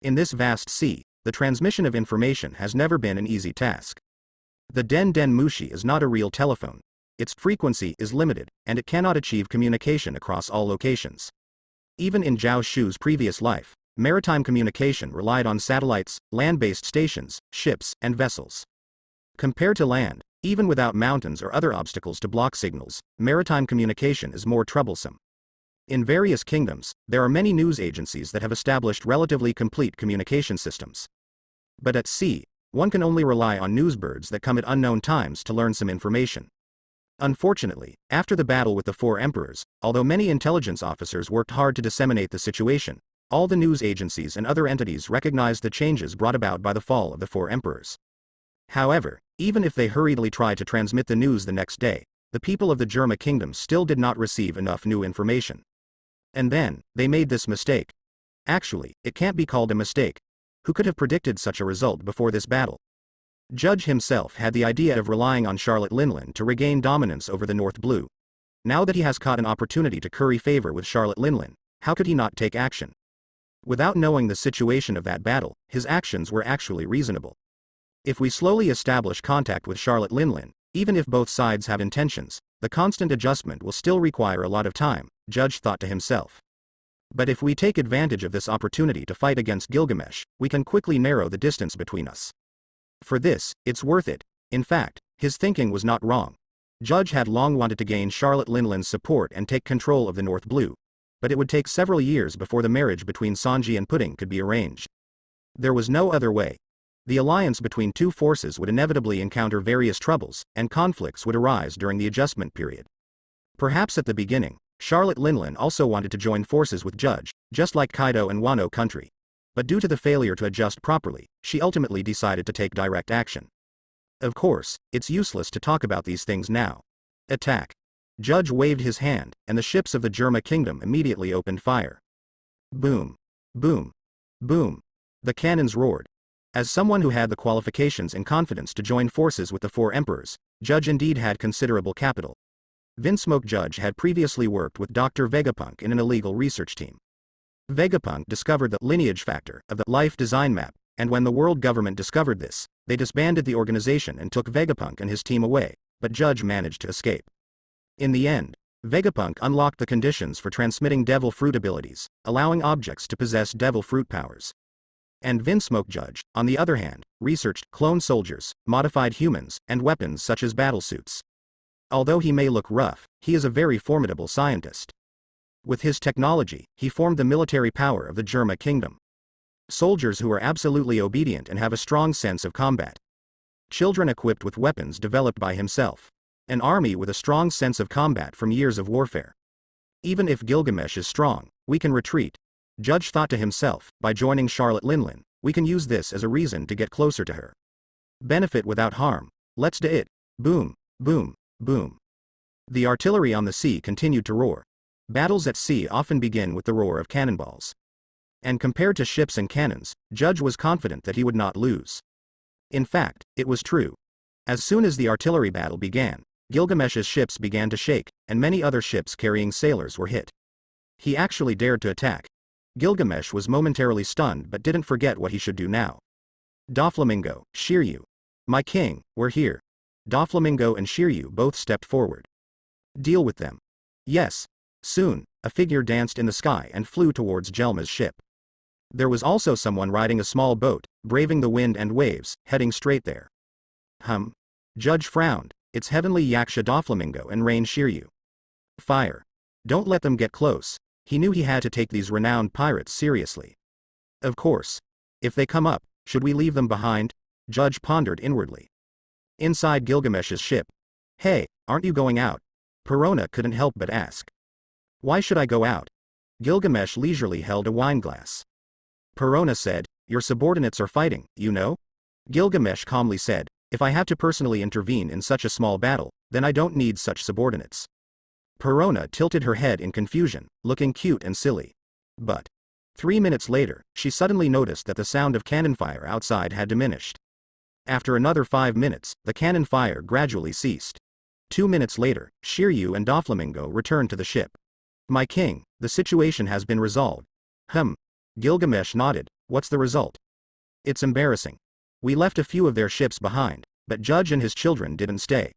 In this vast sea, the transmission of information has never been an easy task. The Den Den Mushi is not a real telephone. Its frequency is limited, and it cannot achieve communication across all locations. Even in Zhao Shu's previous life, maritime communication relied on satellites, land-based stations, ships, and vessels. Compared to land, even without mountains or other obstacles to block signals, maritime communication is more troublesome. In various kingdoms, there are many news agencies that have established relatively complete communication systems. But at sea, one can only rely on newsbirds that come at unknown times to learn some information. Unfortunately, after the battle with the four emperors, although many intelligence officers worked hard to disseminate the situation, all the news agencies and other entities recognized the changes brought about by the fall of the four emperors. However, even if they hurriedly tried to transmit the news the next day, the people of the Germa kingdom still did not receive enough new information. And then, they made this mistake. Actually, it can't be called a mistake. Who could have predicted such a result before this battle? Judge himself had the idea of relying on Charlotte Linlin to regain dominance over the North Blue. Now that he has caught an opportunity to curry favor with Charlotte Linlin, how could he not take action? Without knowing the situation of that battle, his actions were actually reasonable. If we slowly establish contact with Charlotte Linlin, even if both sides have intentions, the constant adjustment will still require a lot of time, Judge thought to himself. But if we take advantage of this opportunity to fight against Gilgamesh, we can quickly narrow the distance between us. For this, it's worth it. In fact, his thinking was not wrong. Judge had long wanted to gain Charlotte Linlin's support and take control of the North Blue. But it would take several years before the marriage between Sanji and Pudding could be arranged. There was no other way. The alliance between two forces would inevitably encounter various troubles, and conflicts would arise during the adjustment period. Perhaps at the beginning, Charlotte Linlin also wanted to join forces with Judge, just like Kaido and Wano country. But due to the failure to adjust properly, she ultimately decided to take direct action. Of course, it's useless to talk about these things now. Attack. Judge waved his hand, and the ships of the Germa kingdom immediately opened fire. Boom. Boom. Boom. The cannons roared. As someone who had the qualifications and confidence to join forces with the four emperors, Judge indeed had considerable capital. Vinsmoke Judge had previously worked with Dr. Vegapunk in an illegal research team. Vegapunk discovered the lineage factor of the life design map, and when the world government discovered this, they disbanded the organization and took Vegapunk and his team away, but Judge managed to escape. In the end, Vegapunk unlocked the conditions for transmitting devil fruit abilities, allowing objects to possess devil fruit powers. And Vinsmoke Judge, on the other hand, researched clone soldiers, modified humans, and weapons such as battlesuits. Although he may look rough, he is a very formidable scientist. With his technology, he formed the military power of the Germa kingdom. Soldiers who are absolutely obedient and have a strong sense of combat. Children equipped with weapons developed by himself. An army with a strong sense of combat from years of warfare. Even if Gilgamesh is strong, we can retreat. Judge thought to himself, by joining Charlotte Linlin, we can use this as a reason to get closer to her. Benefit without harm. Let's do it. Boom, boom, boom. The artillery on the sea continued to roar. Battles at sea often begin with the roar of cannonballs. And compared to ships and cannons, Judge was confident that he would not lose. In fact, it was true. As soon as the artillery battle began, Gilgamesh's ships began to shake, and many other ships carrying sailors were hit. He actually dared to attack. Gilgamesh was momentarily stunned but didn't forget what he should do now. Doflamingo, Shiryu. My king, we're here. Doflamingo and Shiryu both stepped forward. Deal with them. Yes. Soon, a figure danced in the sky and flew towards Jelma's ship. There was also someone riding a small boat, braving the wind and waves, heading straight there. Judge frowned. It's Heavenly Yaksha Doflamingo and Rain Shiryu. Fire. Don't let them get close. He knew he had to take these renowned pirates seriously. Of course. If they come up, should we leave them behind? Judge pondered inwardly. Inside Gilgamesh's ship. Hey, aren't you going out? Perona couldn't help but ask. Why should I go out? Gilgamesh leisurely held a wineglass. Perona said, your subordinates are fighting, you know? Gilgamesh calmly said, if I have to personally intervene in such a small battle, then I don't need such subordinates. Perona tilted her head in confusion, looking cute and silly. But 3 minutes later, she suddenly noticed that the sound of cannon fire outside had diminished. After another 5 minutes, the cannon fire gradually ceased. 2 minutes later, Shiryu and Doflamingo returned to the ship. My king, the situation has been resolved. Gilgamesh nodded. What's the result? It's embarrassing. We left a few of their ships behind, but Judge and his children didn't stay.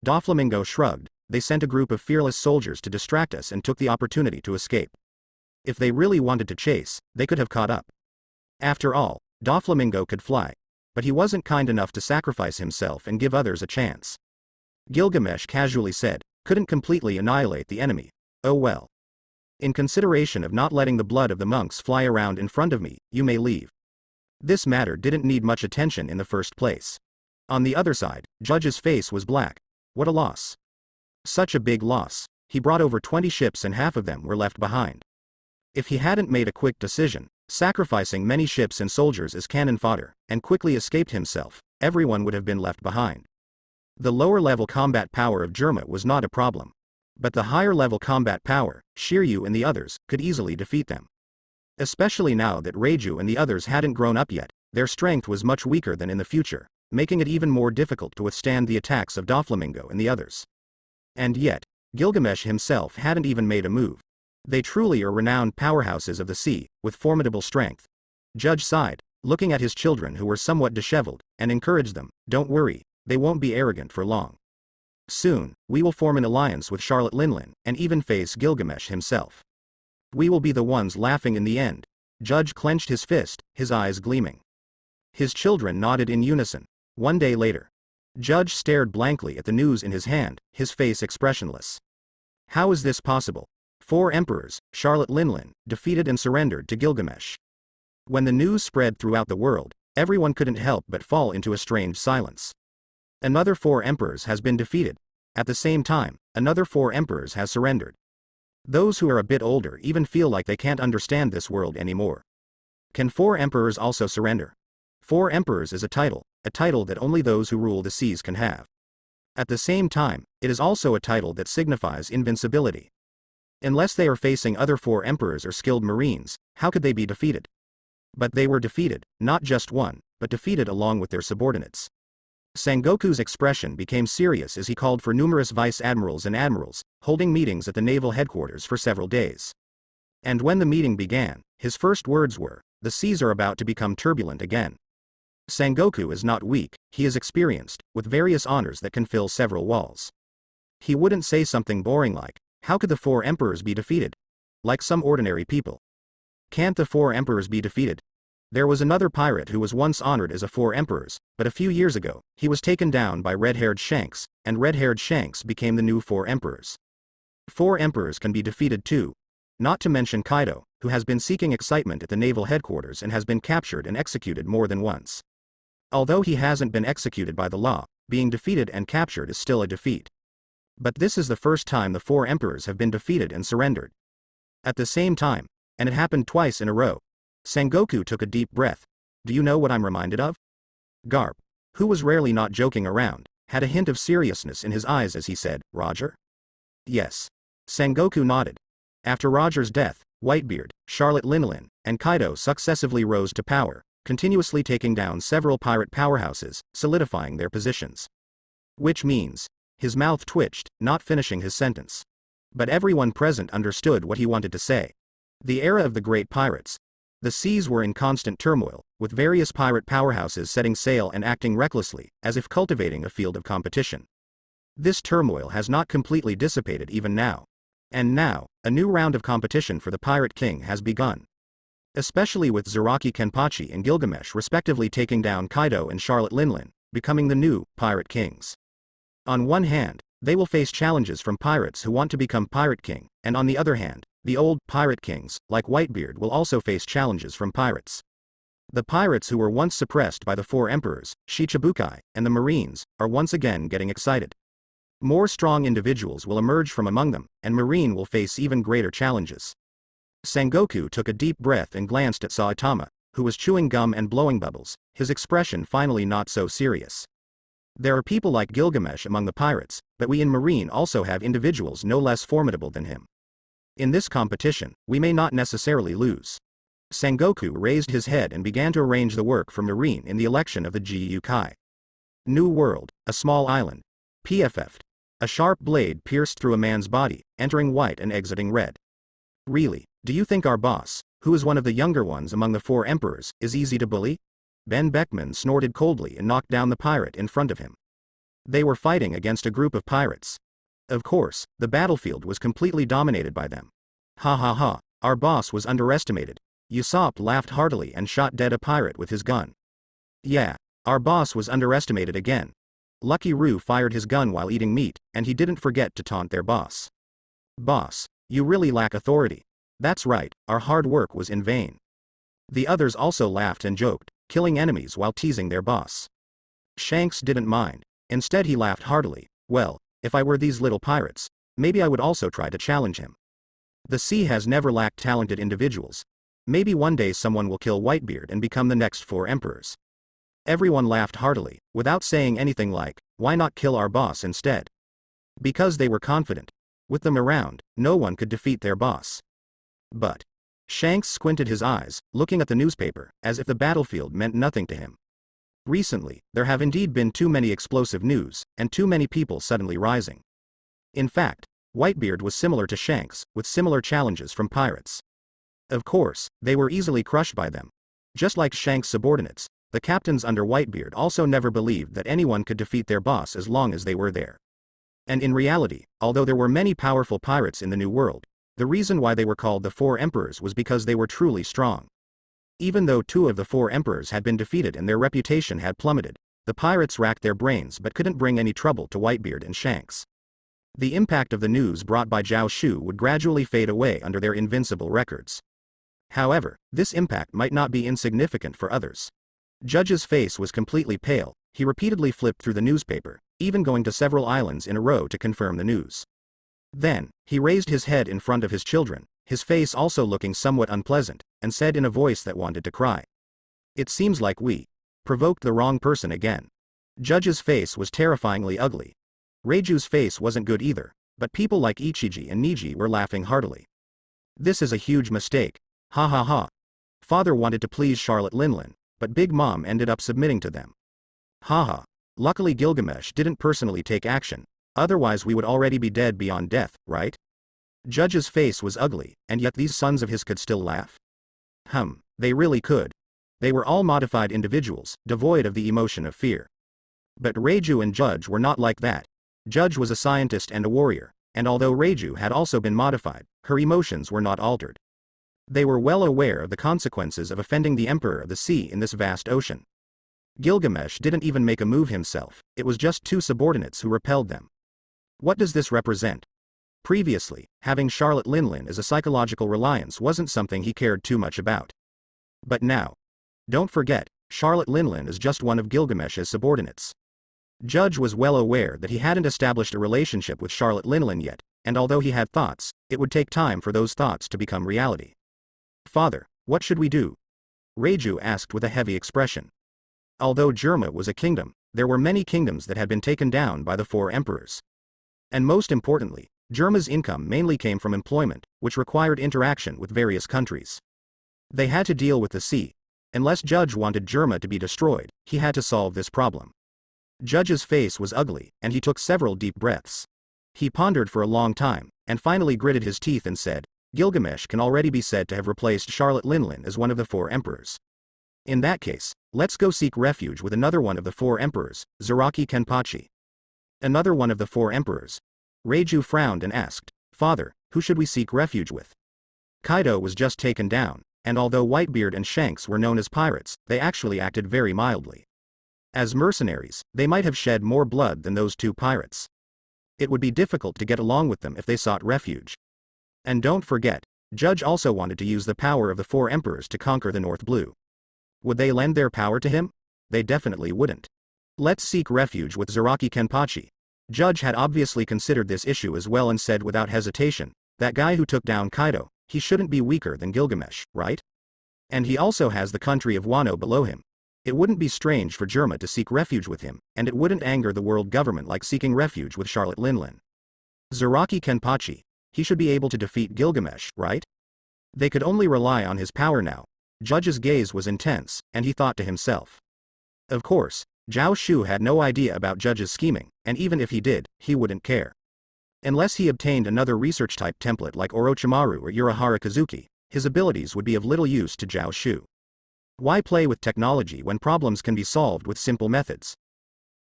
Doflamingo shrugged. They sent a group of fearless soldiers to distract us and took the opportunity to escape. If they really wanted to chase, they could have caught up. After all, Doflamingo could fly. But he wasn't kind enough to sacrifice himself and give others a chance. Gilgamesh casually said, couldn't completely annihilate the enemy. Oh well. In consideration of not letting the blood of the monks fly around in front of me, you may leave. This matter didn't need much attention in the first place. On the other side, Judge's face was black. What a loss. Such a big loss. He brought over 20 ships and half of them were left behind. If he hadn't made a quick decision, sacrificing many ships and soldiers as cannon fodder, and quickly escaped himself, everyone would have been left behind. The lower-level combat power of Germa was not a problem. But the higher-level combat power, Shiryu and the others, could easily defeat them. Especially now that Reiju and the others hadn't grown up yet, their strength was much weaker than in the future, making it even more difficult to withstand the attacks of Doflamingo and the others. And yet, Gilgamesh himself hadn't even made a move. They truly are renowned powerhouses of the sea, with formidable strength. Judge sighed, looking at his children who were somewhat disheveled, and encouraged them, don't worry, they won't be arrogant for long. Soon, we will form an alliance with Charlotte Linlin, and even face Gilgamesh himself. We will be the ones laughing in the end. Judge clenched his fist, his eyes gleaming. His children nodded in unison. One day later. Judge stared blankly at the news in his hand, his face expressionless. How is this possible? 4 emperors, Charlotte Linlin, defeated and surrendered to Gilgamesh. When the news spread throughout the world, everyone couldn't help but fall into a strange silence. Another 4 emperors has been defeated. At the same time, another 4 emperors has surrendered. Those who are a bit older even feel like they can't understand this world anymore. Can 4 emperors also surrender? 4 emperors is a title that only those who rule the seas can have. At the same time, it is also a title that signifies invincibility. Unless they are facing other 4 emperors or skilled marines, how could they be defeated? But they were defeated, not just one, but defeated along with their subordinates. Sengoku's expression became serious as he called for numerous vice-admirals and admirals, holding meetings at the naval headquarters for several days. And when the meeting began, his first words were, the seas are about to become turbulent again. Sengoku is not weak, he is experienced, with various honors that can fill several walls. He wouldn't say something boring like, how could the 4 emperors be defeated? Like some ordinary people. Can't the 4 emperors be defeated? There was another pirate who was once honored as a 4 emperors, but a few years ago, he was taken down by red-haired Shanks, and red-haired Shanks became the new 4 emperors. 4 emperors can be defeated too. Not to mention Kaido, who has been seeking excitement at the naval headquarters and has been captured and executed more than once. Although he hasn't been executed by the law, being defeated and captured is still a defeat. But this is the first time the 4 emperors have been defeated and surrendered. At the same time, and it happened twice in a row. Sengoku took a deep breath. Do you know what I'm reminded of? Garp, who was rarely not joking around, had a hint of seriousness in his eyes as he said, Roger? Yes. Sengoku nodded. After Roger's death, Whitebeard, Charlotte Linlin, and Kaido successively rose to power, continuously taking down several pirate powerhouses, solidifying their positions. Which means, his mouth twitched, not finishing his sentence. But everyone present understood what he wanted to say. The era of the great pirates. The seas were in constant turmoil, with various pirate powerhouses setting sail and acting recklessly, as if cultivating a field of competition. This turmoil has not completely dissipated even now. And now, a new round of competition for the Pirate King has begun. Especially with Zaraki Kenpachi and Gilgamesh respectively taking down Kaido and Charlotte Linlin, becoming the new Pirate Kings. On one hand, they will face challenges from pirates who want to become Pirate King, and on the other hand, the old Pirate Kings, like Whitebeard, will also face challenges from pirates. The pirates who were once suppressed by the 4 emperors, Shichibukai, and the Marines, are once again getting excited. More strong individuals will emerge from among them, and Marine will face even greater challenges. Sengoku took a deep breath and glanced at Saitama, who was chewing gum and blowing bubbles, his expression finally not so serious. There are people like Gilgamesh among the pirates, but we in Marine also have individuals no less formidable than him. In this competition, we may not necessarily lose. Sengoku raised his head and began to arrange the work for Marine in the election of the Gyukai. New World, a small island. PFF'd. A sharp blade pierced through a man's body, entering white and exiting red. Really, do you think our boss, Who is one of the younger ones among the four emperors, is easy to bully? Ben Beckman snorted coldly and knocked down the pirate in front of him. They were fighting against a group of pirates. Of course, the battlefield was completely dominated by them. Ha ha ha, our boss was underestimated. Usopp laughed heartily and shot dead a pirate with his gun. Yeah, our boss was underestimated again. Lucky Roo fired his gun while eating meat, and he didn't forget to taunt their boss. Boss, you really lack authority. That's right, our hard work was in vain. The others also laughed and joked, killing enemies while teasing their boss. Shanks didn't mind. Instead he laughed heartily. Well, if I were these little pirates, maybe I would also try to challenge him. The sea has never lacked talented individuals. Maybe one day someone will kill Whitebeard and become the next four emperors. Everyone laughed heartily, without saying anything like, why not kill our boss instead? Because they were confident. With them around, no one could defeat their boss. But Shanks squinted his eyes, looking at the newspaper, as if the battlefield meant nothing to him. Recently, there have indeed been too many explosive news, and too many people suddenly rising. In fact, Whitebeard was similar to Shanks, with similar challenges from pirates. Of course, they were easily crushed by them. Just like Shanks' subordinates, the captains under Whitebeard also never believed that anyone could defeat their boss as long as they were there. And in reality, although there were many powerful pirates in the New World, the reason why they were called the Four Emperors was because they were truly strong. Even though two of the four emperors had been defeated and their reputation had plummeted, the pirates racked their brains but couldn't bring any trouble to Whitebeard and Shanks. The impact of the news brought by Zhao Shu would gradually fade away under their invincible records. However, this impact might not be insignificant for others. Judge's face was completely pale. He repeatedly flipped through the newspaper, even going to several islands in a row to confirm the news. Then, he raised his head in front of his children, his face also looking somewhat unpleasant, and said in a voice that wanted to cry. It seems like we provoked the wrong person again. Judge's face was terrifyingly ugly. Reiju's face wasn't good either, but people like Ichiji and Niji were laughing heartily. This is a huge mistake. Ha ha ha. Father wanted to please Charlotte Linlin, but Big Mom ended up submitting to them. Haha. Luckily Gilgamesh didn't personally take action, otherwise we would already be dead beyond death, right? Judge's face was ugly, and yet these sons of his could still laugh. They really could. They were all modified individuals, devoid of the emotion of fear. But Reiju and Judge were not like that. Judge was a scientist and a warrior, and although Reiju had also been modified, her emotions were not altered. They were well aware of the consequences of offending the Emperor of the Sea in this vast ocean. Gilgamesh didn't even make a move himself, it was just two subordinates who repelled them. What does this represent? Previously, having Charlotte Linlin as a psychological reliance wasn't something he cared too much about. But now. Don't forget, Charlotte Linlin is just one of Gilgamesh's subordinates. Judge was well aware that he hadn't established a relationship with Charlotte Linlin yet, and although he had thoughts, it would take time for those thoughts to become reality. Father, what should we do? Reiju asked with a heavy expression. Although Germa was a kingdom, there were many kingdoms that had been taken down by the four emperors. And most importantly, Germa's income mainly came from employment, which required interaction with various countries. They had to deal with the sea. Unless Judge wanted Germa to be destroyed, he had to solve this problem. Judge's face was ugly, and he took several deep breaths. He pondered for a long time, and finally gritted his teeth and said, Gilgamesh can already be said to have replaced Charlotte Linlin as one of the four emperors. In that case, let's go seek refuge with another one of the four emperors, Zaraki Kenpachi. Another one of the four emperors. Reiju frowned and asked, Father, who should we seek refuge with? Kaido was just taken down, and although Whitebeard and Shanks were known as pirates, they actually acted very mildly. As mercenaries, they might have shed more blood than those two pirates. It would be difficult to get along with them if they sought refuge. And don't forget, Judge also wanted to use the power of the four emperors to conquer the North Blue. Would they lend their power to him? They definitely wouldn't. Let's seek refuge with Zaraki Kenpachi. Judge had obviously considered this issue as well and said without hesitation, that guy who took down Kaido, he shouldn't be weaker than Gilgamesh, right? And he also has the country of Wano below him. It wouldn't be strange for Germa to seek refuge with him, and it wouldn't anger the world government like seeking refuge with Charlotte Linlin. Zaraki Kenpachi. He should be able to defeat Gilgamesh, right? They could only rely on his power now. Judge's gaze was intense, and he thought to himself. Of course, Zhao Shu had no idea about Judge's scheming, and even if he did, he wouldn't care. Unless he obtained another research-type template like Orochimaru or Urahara Kazuki, his abilities would be of little use to Zhao Shu. Why play with technology when problems can be solved with simple methods?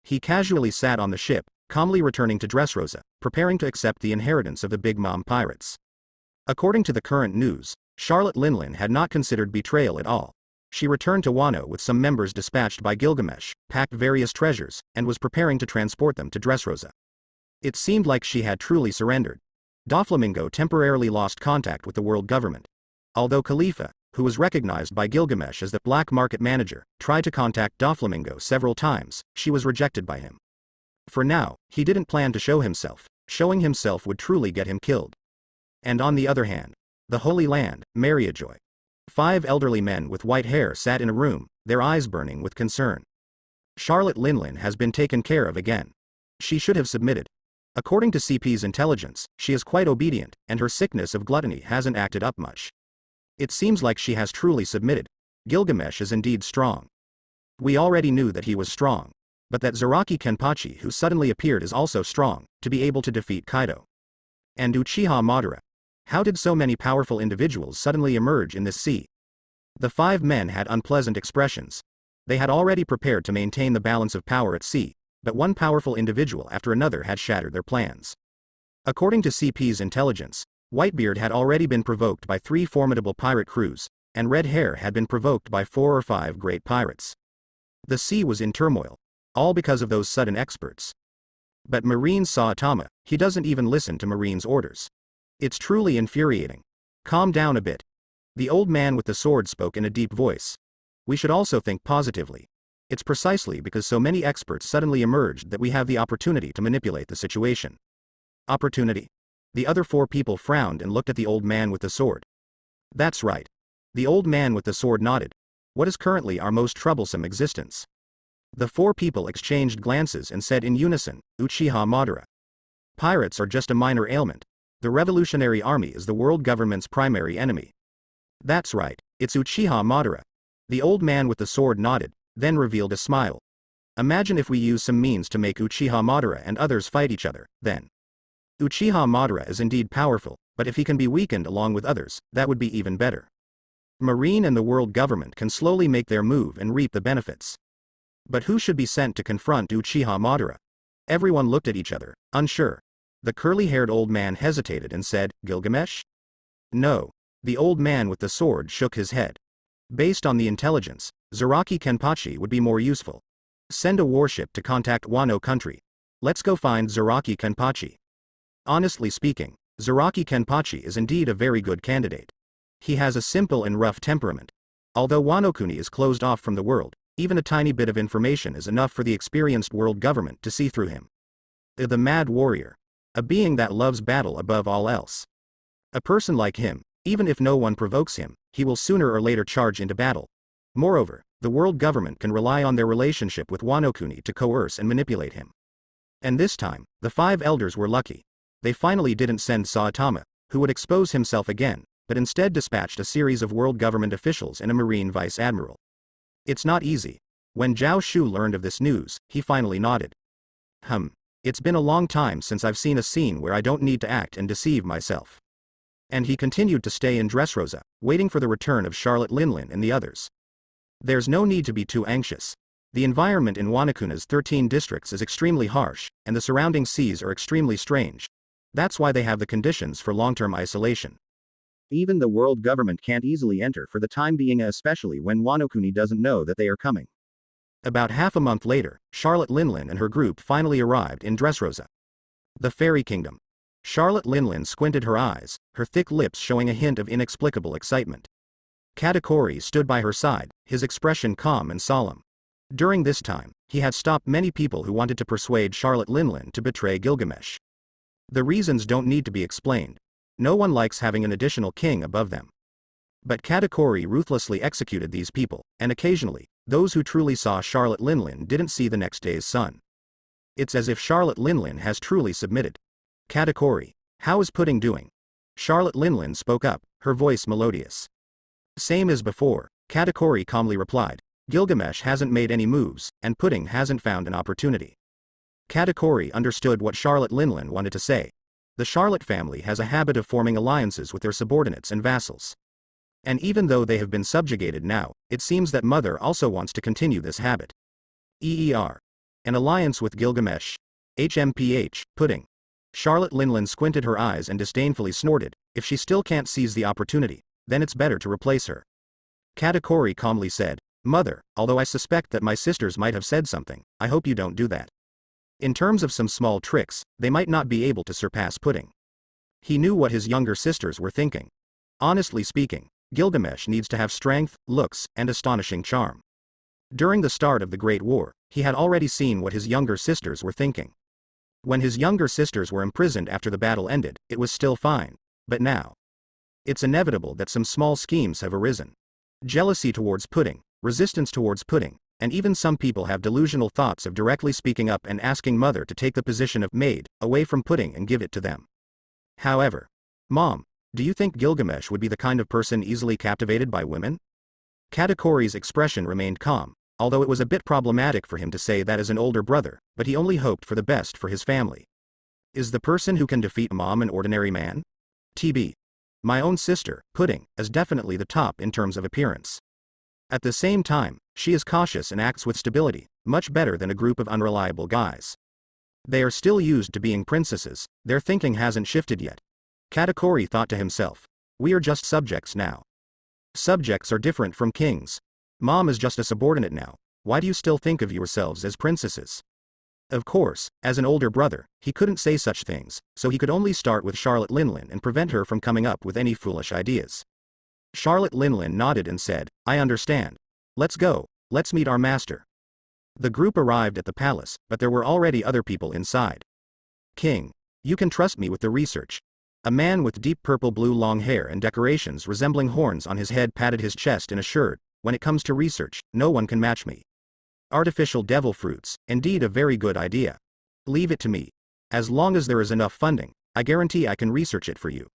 He casually sat on the ship, calmly returning to Dressrosa, preparing to accept the inheritance of the Big Mom pirates. According to the current news, Charlotte Linlin had not considered betrayal at all. She returned to Wano with some members dispatched by Gilgamesh, packed various treasures, and was preparing to transport them to Dressrosa. It seemed like she had truly surrendered. Doflamingo temporarily lost contact with the world government. Although Khalifa, who was recognized by Gilgamesh as the black market manager, tried to contact Doflamingo several times, she was rejected by him. For now, he didn't plan to show himself. Showing himself would truly get him killed. And on the other hand, the Holy Land, Mariajoy. 5 elderly men with white hair sat in a room, their eyes burning with concern. Charlotte Linlin has been taken care of again. She should have submitted. According to CP's intelligence, she is quite obedient, and her sickness of gluttony hasn't acted up much. It seems like she has truly submitted. Gilgamesh is indeed strong. We already knew that he was strong. But that Zaraki Kenpachi who suddenly appeared is also strong, to be able to defeat Kaido. And Uchiha Madara. How did so many powerful individuals suddenly emerge in this sea? The 5 men had unpleasant expressions. They had already prepared to maintain the balance of power at sea, but one powerful individual after another had shattered their plans. According to CP's intelligence, Whitebeard had already been provoked by 3 formidable pirate crews, and Red Hair had been provoked by 4 or 5 great pirates. The sea was in turmoil, all because of those sudden experts. But Marine Saitama, he doesn't even listen to Marine's orders. It's truly infuriating. Calm down a bit. The old man with the sword spoke in a deep voice. We should also think positively. It's precisely because so many experts suddenly emerged that we have the opportunity to manipulate the situation. Opportunity? The other 4 people frowned and looked at the old man with the sword. That's right. The old man with the sword nodded. What is currently our most troublesome existence? The 4 people exchanged glances and said in unison, Uchiha Madara. Pirates are just a minor ailment. The Revolutionary Army is the world government's primary enemy. That's right, it's Uchiha Madara. The old man with the sword nodded, then revealed a smile. Imagine if we use some means to make Uchiha Madara and others fight each other, then. Uchiha Madara is indeed powerful, but if he can be weakened along with others, that would be even better. Marine and the world government can slowly make their move and reap the benefits. But who should be sent to confront Uchiha Madara? Everyone looked at each other, unsure. The curly-haired old man hesitated and said, Gilgamesh? No. The old man with the sword shook his head. Based on the intelligence, Zaraki Kenpachi would be more useful. Send a warship to contact Wano country. Let's go find Zaraki Kenpachi. Honestly speaking, Zaraki Kenpachi is indeed a very good candidate. He has a simple and rough temperament. Although Wano Kuni is closed off from the world, even a tiny bit of information is enough for the experienced world government to see through him. The mad warrior. A being that loves battle above all else. A person like him, even if no one provokes him, he will sooner or later charge into battle. Moreover, the world government can rely on their relationship with Wano Kuni to coerce and manipulate him. And this time, the 5 elders were lucky. They finally didn't send Saitama, who would expose himself again, but instead dispatched a series of world government officials and a marine vice admiral. It's not easy. When Zhao Shu learned of this news, he finally nodded. It's been a long time since I've seen a scene where I don't need to act and deceive myself. And he continued to stay in Dressrosa, waiting for the return of Charlotte Linlin and the others. There's no need to be too anxious. The environment in Wanakuna's 13 districts is extremely harsh, and the surrounding seas are extremely strange. That's why they have the conditions for long-term isolation. Even the world government can't easily enter for the time being, especially when Wano Kuni doesn't know that they are coming. About half a month later, Charlotte Linlin and her group finally arrived in Dressrosa. The Fairy Kingdom. Charlotte Linlin squinted her eyes, her thick lips showing a hint of inexplicable excitement. Katakuri stood by her side, his expression calm and solemn. During this time, he had stopped many people who wanted to persuade Charlotte Linlin to betray Gilgamesh. The reasons don't need to be explained. No one likes having an additional king above them. But Katakuri ruthlessly executed these people, and occasionally, those who truly saw Charlotte Linlin didn't see the next day's sun. It's as if Charlotte Linlin has truly submitted. Katakuri, how is Pudding doing? Charlotte Linlin spoke up, her voice melodious. Same as before, Katakuri calmly replied. Gilgamesh hasn't made any moves, and Pudding hasn't found an opportunity. Katakuri understood what Charlotte Linlin wanted to say. The Charlotte family has a habit of forming alliances with their subordinates and vassals. And even though they have been subjugated now, it seems that Mother also wants to continue this habit. An alliance with Gilgamesh. HMPH, pudding. Charlotte Linlin squinted her eyes and disdainfully snorted, if she still can't seize the opportunity, then it's better to replace her. Katakuri calmly said, Mother, although I suspect that my sisters might have said something, I hope you don't do that. In terms of some small tricks, they might not be able to surpass pudding. He knew what his younger sisters were thinking. Honestly speaking, Gilgamesh needs to have strength, looks, and astonishing charm. During the start of the Great War, he had already seen what his younger sisters were thinking. When his younger sisters were imprisoned after the battle ended, it was still fine, but now. It's inevitable that some small schemes have arisen. Jealousy towards pudding, resistance towards pudding, and even some people have delusional thoughts of directly speaking up and asking Mother to take the position of maid, away from pudding and give it to them. However, Mom, do you think Gilgamesh would be the kind of person easily captivated by women? Katakuri's expression remained calm, although it was a bit problematic for him to say that as an older brother, but he only hoped for the best for his family. Is the person who can defeat Mom an ordinary man? TB. My own sister, Pudding, is definitely the top in terms of appearance. At the same time, she is cautious and acts with stability, much better than a group of unreliable guys. They are still used to being princesses, their thinking hasn't shifted yet. Katakuri thought to himself. We are just subjects now. Subjects are different from kings. Mom is just a subordinate now, why do you still think of yourselves as princesses? Of course, as an older brother, he couldn't say such things, so he could only start with Charlotte Linlin and prevent her from coming up with any foolish ideas. Charlotte Linlin nodded and said, I understand. Let's go, let's meet our master. The group arrived at the palace, but there were already other people inside. King, you can trust me with the research. A man with deep purple-blue long hair and decorations resembling horns on his head patted his chest and assured, when it comes to research, no one can match me. Artificial devil fruits, indeed a very good idea. Leave it to me. As long as there is enough funding, I guarantee I can research it for you.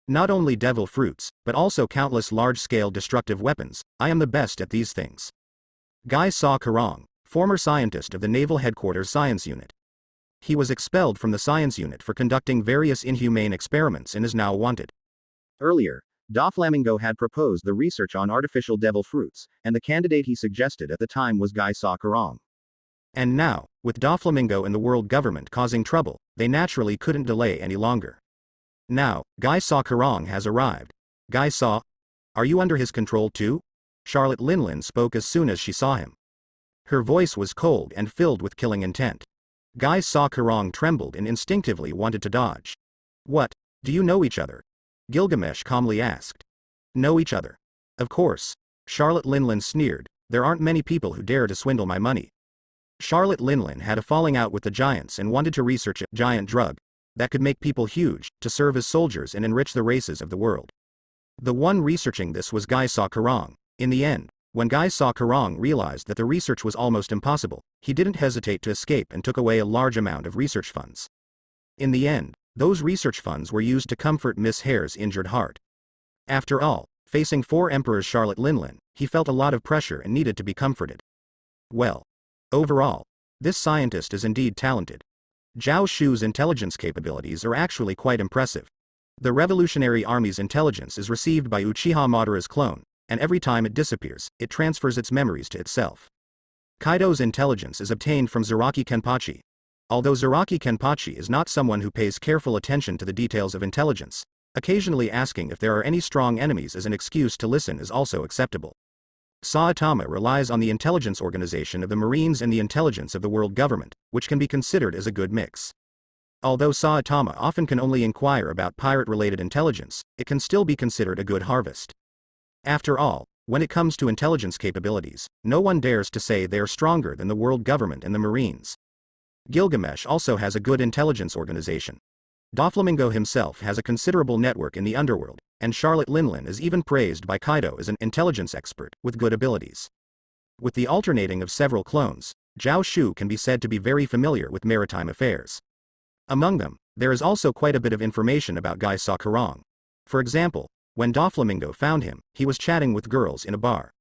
Not only devil fruits, but also countless large-scale destructive weapons, I am the best at these things. Guy Saw Karong, former scientist of the Naval Headquarters Science Unit. He was expelled from the science unit for conducting various inhumane experiments and is now wanted. Earlier, Doflamingo had proposed the research on artificial devil fruits, and the candidate he suggested at the time was Guy Saw Karong. And now, with Doflamingo and the world government causing trouble, they naturally couldn't delay any longer. Now, Guy Saw Karong has arrived. Guy Saw? Are you under his control too? Charlotte Linlin spoke as soon as she saw him. Her voice was cold and filled with killing intent. Guy Saw Karong trembled and instinctively wanted to dodge. What, do you know each other? Gilgamesh calmly asked. Know each other? Of course. Charlotte Linlin sneered, there aren't many people who dare to swindle my money. Charlotte Linlin had a falling out with the giants and wanted to research a giant drug that could make people huge, to serve as soldiers and enrich the races of the world. The one researching this was Guy Saw Karong. In the end, when Guy Saw Karong realized that the research was almost impossible, he didn't hesitate to escape and took away a large amount of research funds. In the end, those research funds were used to comfort Miss Hare's injured heart. After all, facing 4 emperors Charlotte Linlin, he felt a lot of pressure and needed to be comforted. Well, overall, this scientist is indeed talented. Zhao Shu's intelligence capabilities are actually quite impressive. The Revolutionary Army's intelligence is received by Uchiha Madara's clone, and every time it disappears, it transfers its memories to itself. Kaido's intelligence is obtained from Zaraki Kenpachi. Although Zaraki Kenpachi is not someone who pays careful attention to the details of intelligence, occasionally asking if there are any strong enemies as an excuse to listen is also acceptable. Saitama relies on the intelligence organization of the Marines and the intelligence of the world government, which can be considered as a good mix. Although Saitama often can only inquire about pirate-related intelligence, it can still be considered a good harvest. After all, when it comes to intelligence capabilities, no one dares to say they are stronger than the world government and the Marines. Gilgamesh also has a good intelligence organization. Doflamingo himself has a considerable network in the underworld, and Charlotte Linlin is even praised by Kaido as an intelligence expert with good abilities. With the alternating of several clones, Zhao Shu can be said to be very familiar with maritime affairs. Among them, there is also quite a bit of information about Guy Saw Karong. For example, when Doflamingo found him, he was chatting with girls in a bar.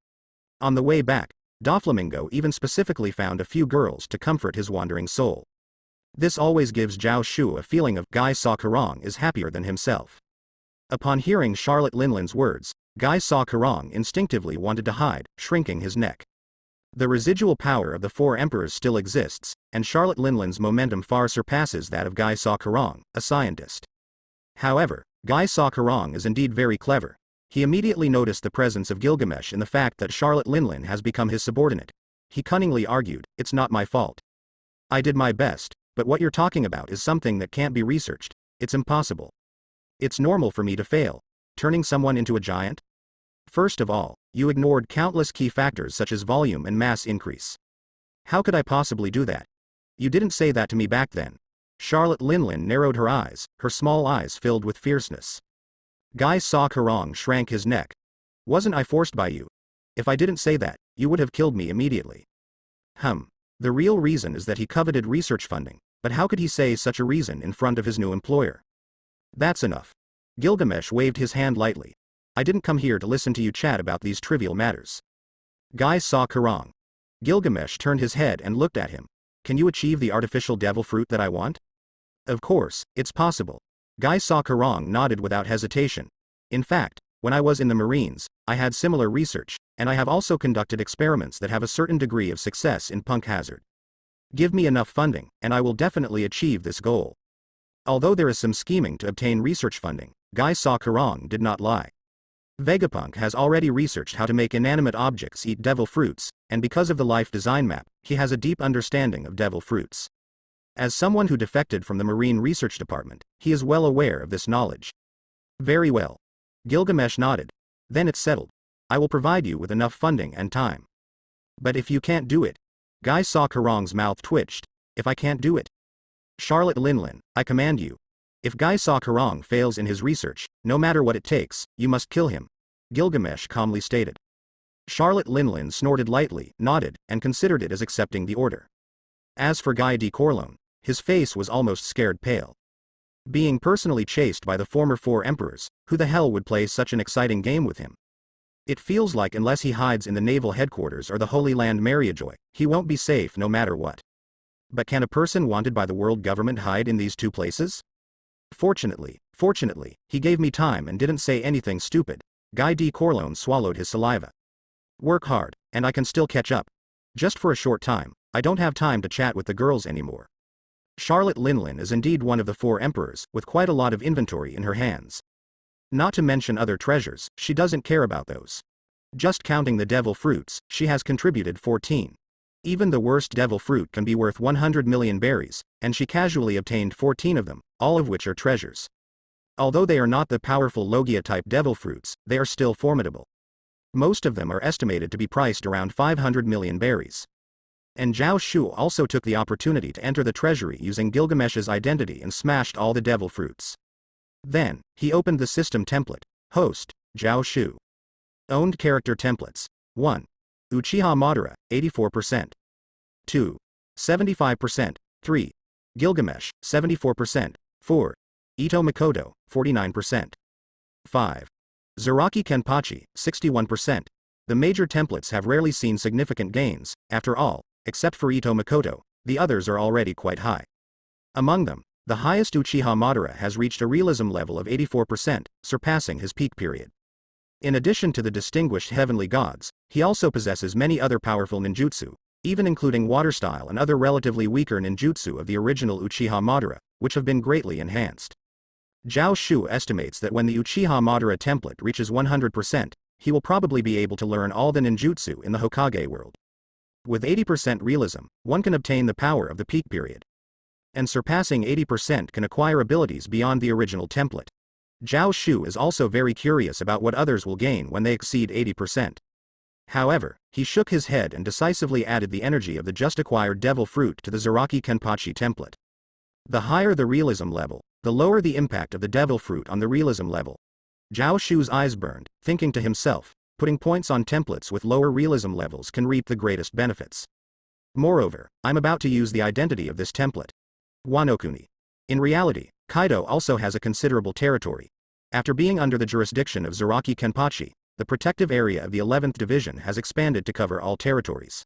On the way back, Doflamingo even specifically found a few girls to comfort his wandering soul. This always gives Zhao Shu a feeling of Guy Saw Karong is happier than himself. Upon hearing Charlotte Linlin's words, Guy saw Kurong instinctively wanted to hide, shrinking his neck. The residual power of the four emperors still exists, and Charlotte Linlin's momentum far surpasses that of Guy saw Kurong, a scientist. However, Guy saw Kurong is indeed very clever. He immediately noticed the presence of Gilgamesh in the fact that Charlotte Linlin has become his subordinate. He cunningly argued, "It's not my fault. I did my best, but what you're talking about is something that can't be researched. It's impossible. It's normal for me to fail. Turning someone into a giant? First of all, you ignored countless key factors such as volume and mass increase. How could I possibly do that? You didn't say that to me back then." Charlotte Linlin narrowed her eyes, her small eyes filled with fierceness. Guy saw Kurong shrank his neck. "Wasn't I forced by you? If I didn't say that, you would have killed me immediately." The real reason is that he coveted research funding, but how could he say such a reason in front of his new employer? "That's enough." Gilgamesh waved his hand lightly. "I didn't come here to listen to you chat about these trivial matters." Guy saw Kurong. Gilgamesh turned his head and looked at him. "Can you achieve the artificial devil fruit that I want?" "Of course, it's possible." Guy saw Kurong nodded without hesitation. "In fact, when I was in the Marines, I had similar research, and I have also conducted experiments that have a certain degree of success in punk hazard. Give me enough funding, and I will definitely achieve this goal." Although there is some scheming to obtain research funding, Guy saw Kurong did not lie. Vegapunk has already researched how to make inanimate objects eat devil fruits, and because of the life design map, he has a deep understanding of devil fruits. As someone who defected from the Marine Research Department, he is well aware of this knowledge. "Very well." Gilgamesh nodded. "Then it's settled. I will provide you with enough funding and time." "But if you can't do it?" Guy saw Kurong's mouth twitched. "If I can't do it?" "Charlotte Linlin, I command you. If Guy saw Kurong fails in his research, no matter what it takes, you must kill him," Gilgamesh calmly stated. Charlotte Linlin snorted lightly, nodded, and considered it as accepting the order. As for Guy de Corleone, his face was almost scared pale. Being personally chased by the former four emperors, who the hell would play such an exciting game with him? It feels like unless he hides in the naval headquarters or the Holy Land Mariajoy, he won't be safe no matter what. But can a person wanted by the world government hide in these two places? Fortunately, he gave me time and didn't say anything stupid." Guy de Corleone swallowed his saliva. "Work hard, and I can still catch up. Just for a short time, I don't have time to chat with the girls anymore." Charlotte Linlin is indeed one of the four emperors, with quite a lot of inventory in her hands. Not to mention other treasures, she doesn't care about those. Just counting the devil fruits, she has contributed 14. Even the worst devil fruit can be worth 100 million berries, and she casually obtained 14 of them, all of which are treasures. Although they are not the powerful Logia-type devil fruits, they are still formidable. Most of them are estimated to be priced around 500 million berries. And Zhao Shu also took the opportunity to enter the treasury using Gilgamesh's identity and smashed all the devil fruits. Then, he opened the system template. Host, Zhao Shu. Owned character templates. 1. Uchiha Madara, 84%. 2. 75%. 3. Gilgamesh, 74%. 4. Ito Makoto, 49%. 5. Zaraki Kenpachi, 61%. The major templates have rarely seen significant gains, after all, except for Ito Makoto, the others are already quite high. Among them, the highest Uchiha Madara has reached a realism level of 84%, surpassing his peak period. In addition to the distinguished heavenly gods, he also possesses many other powerful ninjutsu, even including water style and other relatively weaker ninjutsu of the original Uchiha Madara, which have been greatly enhanced. Zhao Shu estimates that when the Uchiha Madara template reaches 100%, he will probably be able to learn all the ninjutsu in the Hokage world. With 80% realism, one can obtain the power of the peak period. And surpassing 80% can acquire abilities beyond the original template. Zhao Shu is also very curious about what others will gain when they exceed 80%. However, he shook his head and decisively added the energy of the just acquired devil fruit to the Zaraki Kenpachi template. The higher the realism level, the lower the impact of the devil fruit on the realism level. Zhao Shu's eyes burned, thinking to himself, putting points on templates with lower realism levels can reap the greatest benefits. Moreover, I'm about to use the identity of this template. Wanokuni. In reality, Kaido also has a considerable territory. After being under the jurisdiction of Zaraki Kenpachi, the protective area of the 11th Division has expanded to cover all territories.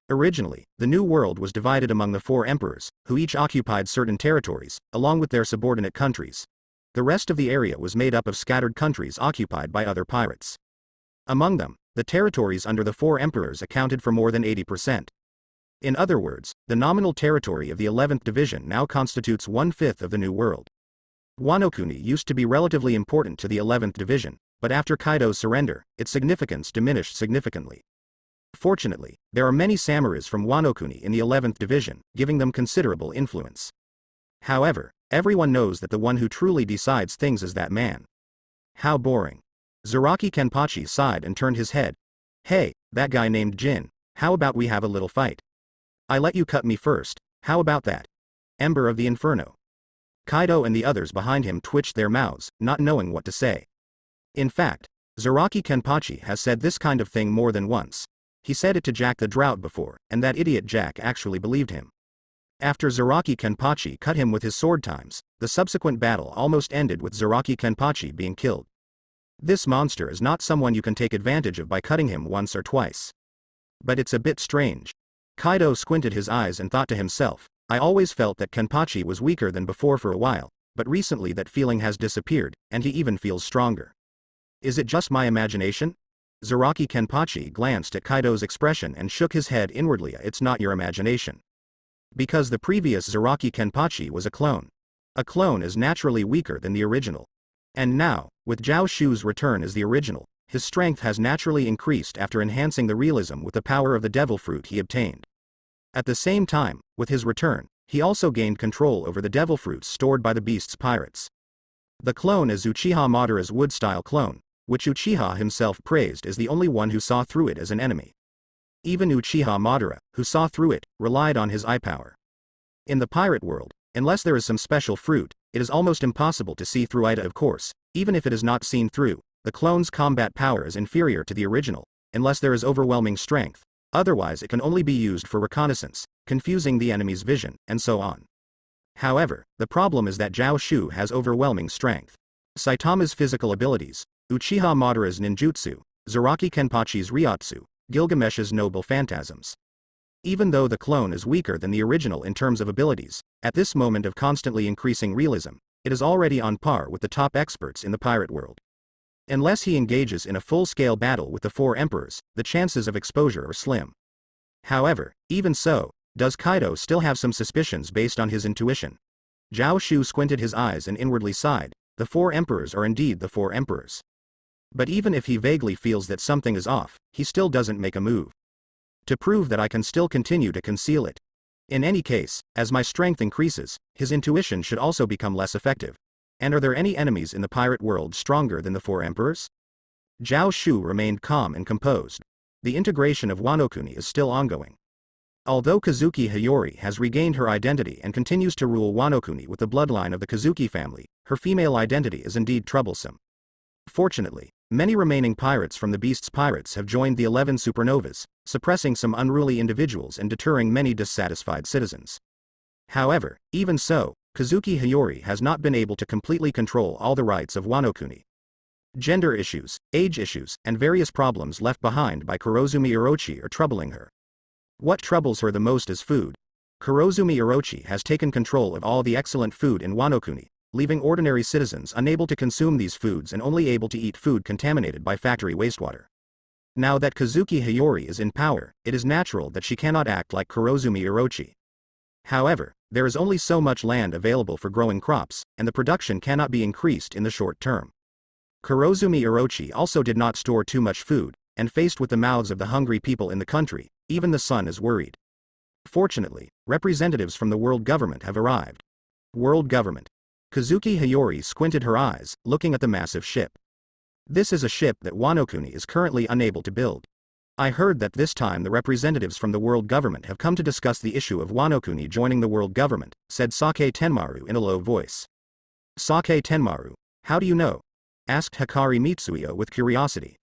Originally, the New World was divided among the four emperors, who each occupied certain territories, along with their subordinate countries. The rest of the area was made up of scattered countries occupied by other pirates. Among them, the territories under the four emperors accounted for more than 80%. In other words, the nominal territory of the 11th Division now constitutes 1/5 of the New World. Wano Kuni used to be relatively important to the 11th Division, but after Kaido's surrender, its significance diminished significantly. Fortunately, there are many samurais from Wano Kuni in the 11th Division, giving them considerable influence. However, everyone knows that the one who truly decides things is that man. How boring. Zaraki Kenpachi sighed and turned his head. Hey, that guy named Jin, how about we have a little fight? I let you cut me first, how about that? Ember of the Inferno. Kaido and the others behind him twitched their mouths, not knowing what to say. In fact, Zaraki Kenpachi has said this kind of thing more than once. He said it to Jack the Drought before, and that idiot Jack actually believed him. After Zaraki Kenpachi cut him with his sword times, the subsequent battle almost ended with Zaraki Kenpachi being killed. This monster is not someone you can take advantage of by cutting him once or twice. But it's a bit strange. Kaido squinted his eyes and thought to himself, I always felt that Kenpachi was weaker than before for a while, but recently that feeling has disappeared, and he even feels stronger. Is it just my imagination? Zaraki Kenpachi glanced at Kaido's expression and shook his head inwardly. It's not your imagination. Because the previous Zaraki Kenpachi was a clone. A clone is naturally weaker than the original. And now, with Zhao Shu's return as the original, his strength has naturally increased after enhancing the realism with the power of the devil fruit he obtained. At the same time, with his return, he also gained control over the devil fruits stored by the beast's pirates. The clone is Uchiha Madara's wood-style clone, which Uchiha himself praised as the only one who saw through it as an enemy. Even Uchiha Madara, who saw through it, relied on his eye power. In the pirate world, unless there is some special fruit, it is almost impossible to see through Ida. Of course, even if it is not seen through, the clone's combat power is inferior to the original, unless there is overwhelming strength, otherwise it can only be used for reconnaissance, confusing the enemy's vision, and so on. However, the problem is that Zhao Shu has overwhelming strength. Saitama's physical abilities, Uchiha Madara's ninjutsu, Zaraki Kenpachi's ryotsu, Gilgamesh's noble phantasms. Even though the clone is weaker than the original in terms of abilities, at this moment of constantly increasing realism, it is already on par with the top experts in the pirate world. Unless he engages in a full-scale battle with the four emperors, the chances of exposure are slim. However, even so, does Kaido still have some suspicions based on his intuition? Zhao Shu squinted his eyes and inwardly sighed, the four emperors are indeed the four emperors. But even if he vaguely feels that something is off, he still doesn't make a move. To prove that I can still continue to conceal it. In any case, as my strength increases, his intuition should also become less effective. And are there any enemies in the pirate world stronger than the four emperors? Zhao Shu remained calm and composed. The integration of Wano Kuni is still ongoing. Although Kazuki Hiyori has regained her identity and continues to rule Wano Kuni with the bloodline of the Kazuki family, her female identity is indeed troublesome. Fortunately, many remaining pirates from the Beast's pirates have joined the 11 supernovas, suppressing some unruly individuals and deterring many dissatisfied citizens. However, even so, Kazuki Hiyori has not been able to completely control all the rights of Wano Kuni. Gender issues, age issues, and various problems left behind by Kurozumi Orochi are troubling her. What troubles her the most is food. Kurozumi Orochi has taken control of all the excellent food in Wano Kuni, leaving ordinary citizens unable to consume these foods and only able to eat food contaminated by factory wastewater. Now that Kazuki Hiyori is in power, it is natural that she cannot act like Kurozumi Orochi. However, there is only so much land available for growing crops, and the production cannot be increased in the short term. Kurozumi Orochi also did not store too much food, and faced with the mouths of the hungry people in the country, even the sun is worried. Fortunately, representatives from the world government have arrived. World government. Kazuki Hiyori squinted her eyes, looking at the massive ship. This is a ship that Wano Kuni is currently unable to build. I heard that this time the representatives from the world government have come to discuss the issue of Wano Kuni joining the world government, said Sake Tenmaru in a low voice. Sake Tenmaru, how do you know? Asked Hikari Mitsuyo with curiosity.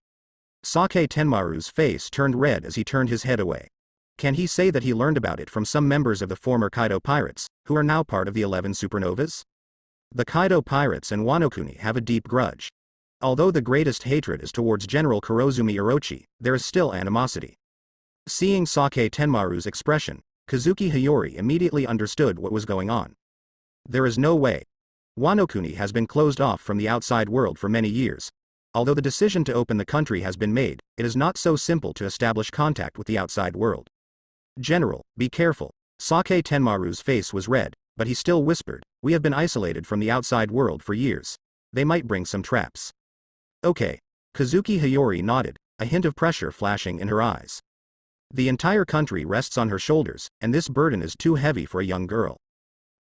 Sake Tenmaru's face turned red as he turned his head away. Can he say that he learned about it from some members of the former Kaido pirates, who are now part of the 11 supernovas? The Kaido pirates and Wano Kuni have a deep grudge. Although the greatest hatred is towards General Kurozumi Orochi, there is still animosity. Seeing Sake Tenmaru's expression, Kazuki Hiyori immediately understood what was going on. There is no way. Wano Kuni has been closed off from the outside world for many years. Although the decision to open the country has been made, it is not so simple to establish contact with the outside world. General, be careful. Sake Tenmaru's face was red, but he still whispered, we have been isolated from the outside world for years. They might bring some traps. Okay. Kazuki Hiyori nodded, a hint of pressure flashing in her eyes. The entire country rests on her shoulders, and this burden is too heavy for a young girl.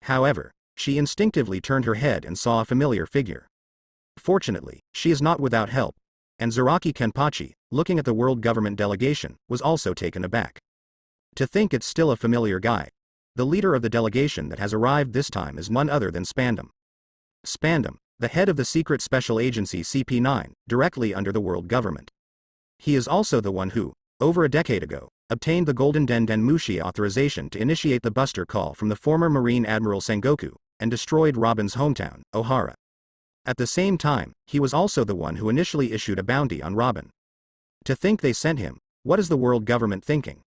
However, she instinctively turned her head and saw a familiar figure. Fortunately, she is not without help, and Zaraki Kenpachi, looking at the world government delegation, was also taken aback. To think it's still a familiar guy. The leader of the delegation that has arrived this time is none other than Spandam. Spandam, the head of the secret special agency CP9, directly under the world government. He is also the one who, over a decade ago, obtained the Golden Den Den Mushi authorization to initiate the buster call from the former Marine Admiral Sengoku, and destroyed Robin's hometown, Ohara. At the same time, he was also the one who initially issued a bounty on Robin. To think they sent him, what is the world government thinking?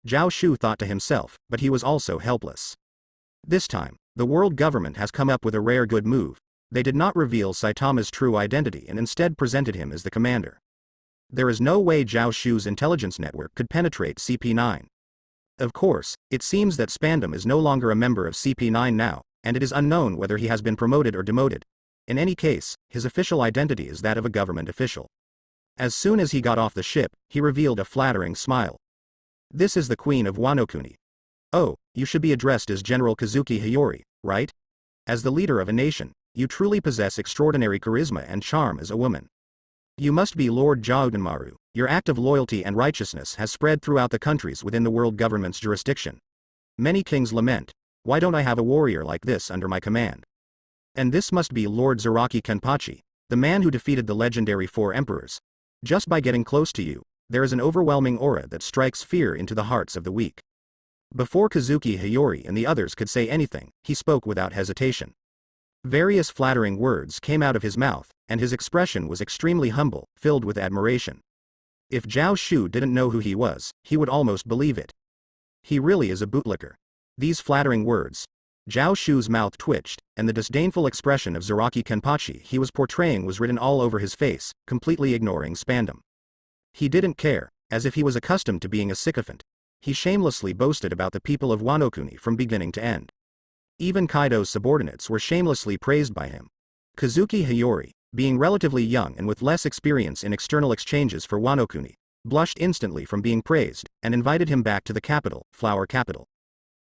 Zhao Shu thought to himself, but he was also helpless. This time, the world government has come up with a rare good move. They did not reveal Saitama's true identity and instead presented him as the commander. There is no way Zhao Shu's intelligence network could penetrate CP9. Of course, it seems that Spandam is no longer a member of CP9 now, and it is unknown whether he has been promoted or demoted. In any case, his official identity is that of a government official. As soon as he got off the ship, he revealed a flattering smile. This is the Queen of Wano-kuni. Oh, you should be addressed as General Kazuki Hiyori, right? As the leader of a nation, you truly possess extraordinary charisma and charm as a woman. You must be Lord Jaudenmaru. Your act of loyalty and righteousness has spread throughout the countries within the world government's jurisdiction. Many kings lament, why don't I have a warrior like this under my command? And this must be Lord Zaraki Kenpachi, the man who defeated the legendary 4 emperors. Just by getting close to you, there is an overwhelming aura that strikes fear into the hearts of the weak. Before Kazuki Hiyori and the others could say anything, he spoke without hesitation. Various flattering words came out of his mouth, and his expression was extremely humble, filled with admiration. If Zhao Shu didn't know who he was, he would almost believe it. He really is a bootlicker. These flattering words. Zhao Shu's mouth twitched, and the disdainful expression of Zaraki Kenpachi he was portraying was written all over his face, completely ignoring Spandam. He didn't care, as if he was accustomed to being a sycophant. He shamelessly boasted about the people of Wano-kuni from beginning to end. Even Kaido's subordinates were shamelessly praised by him. Kazuki Hiyori, being relatively young and with less experience in external exchanges for Wano-kuni, blushed instantly from being praised, and invited him back to the capital, Flower Capital.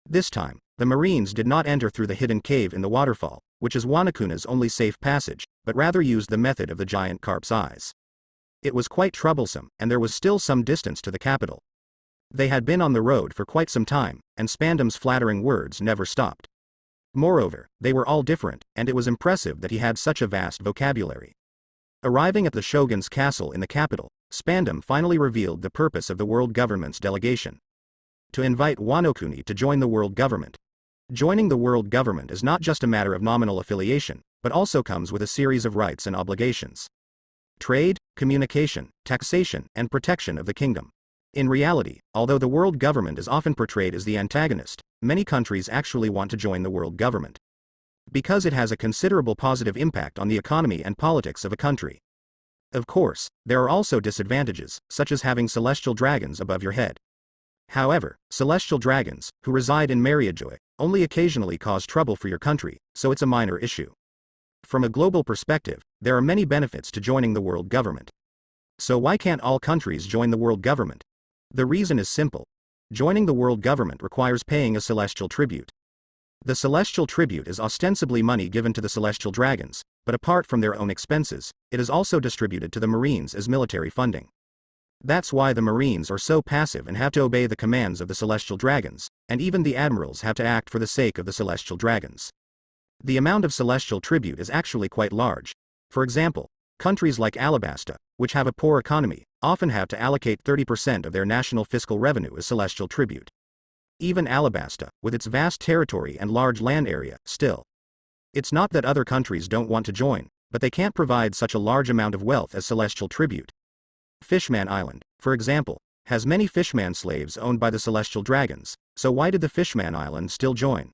This time, the Marines did not enter through the hidden cave in the waterfall, which is Wano-kuna's only safe passage, but rather used the method of the giant carp's eyes. It was quite troublesome, and there was still some distance to the capital. They had been on the road for quite some time, and Spandam's flattering words never stopped. Moreover, they were all different, and it was impressive that he had such a vast vocabulary. Arriving at the shogun's castle in the capital, Spandam finally revealed the purpose of the world government's delegation. To invite Wano-kuni to join the world government. Joining the world government is not just a matter of nominal affiliation, but also comes with a series of rights and obligations. Trade, communication, taxation, and protection of the kingdom. In reality, although the world government is often portrayed as the antagonist, many countries actually want to join the world government. Because it has a considerable positive impact on the economy and politics of a country. Of course, there are also disadvantages, such as having celestial dragons above your head. However, celestial dragons, who reside in Mariajoy, only occasionally cause trouble for your country, so it's a minor issue. From a global perspective, there are many benefits to joining the world government. So why can't all countries join the world government? The reason is simple. Joining the world government requires paying a celestial tribute. The celestial tribute is ostensibly money given to the celestial dragons, but apart from their own expenses, it is also distributed to the Marines as military funding. That's why the Marines are so passive and have to obey the commands of the celestial dragons, and even the admirals have to act for the sake of the celestial dragons. The amount of celestial tribute is actually quite large. For example, countries like Alabasta, which have a poor economy, often have to allocate 30% of their national fiscal revenue as celestial tribute. Even Alabasta, with its vast territory and large land area, still. It's not that other countries don't want to join, but they can't provide such a large amount of wealth as celestial tribute. Fishman Island, for example, has many Fishman slaves owned by the celestial dragons, so why did the Fishman Island still join?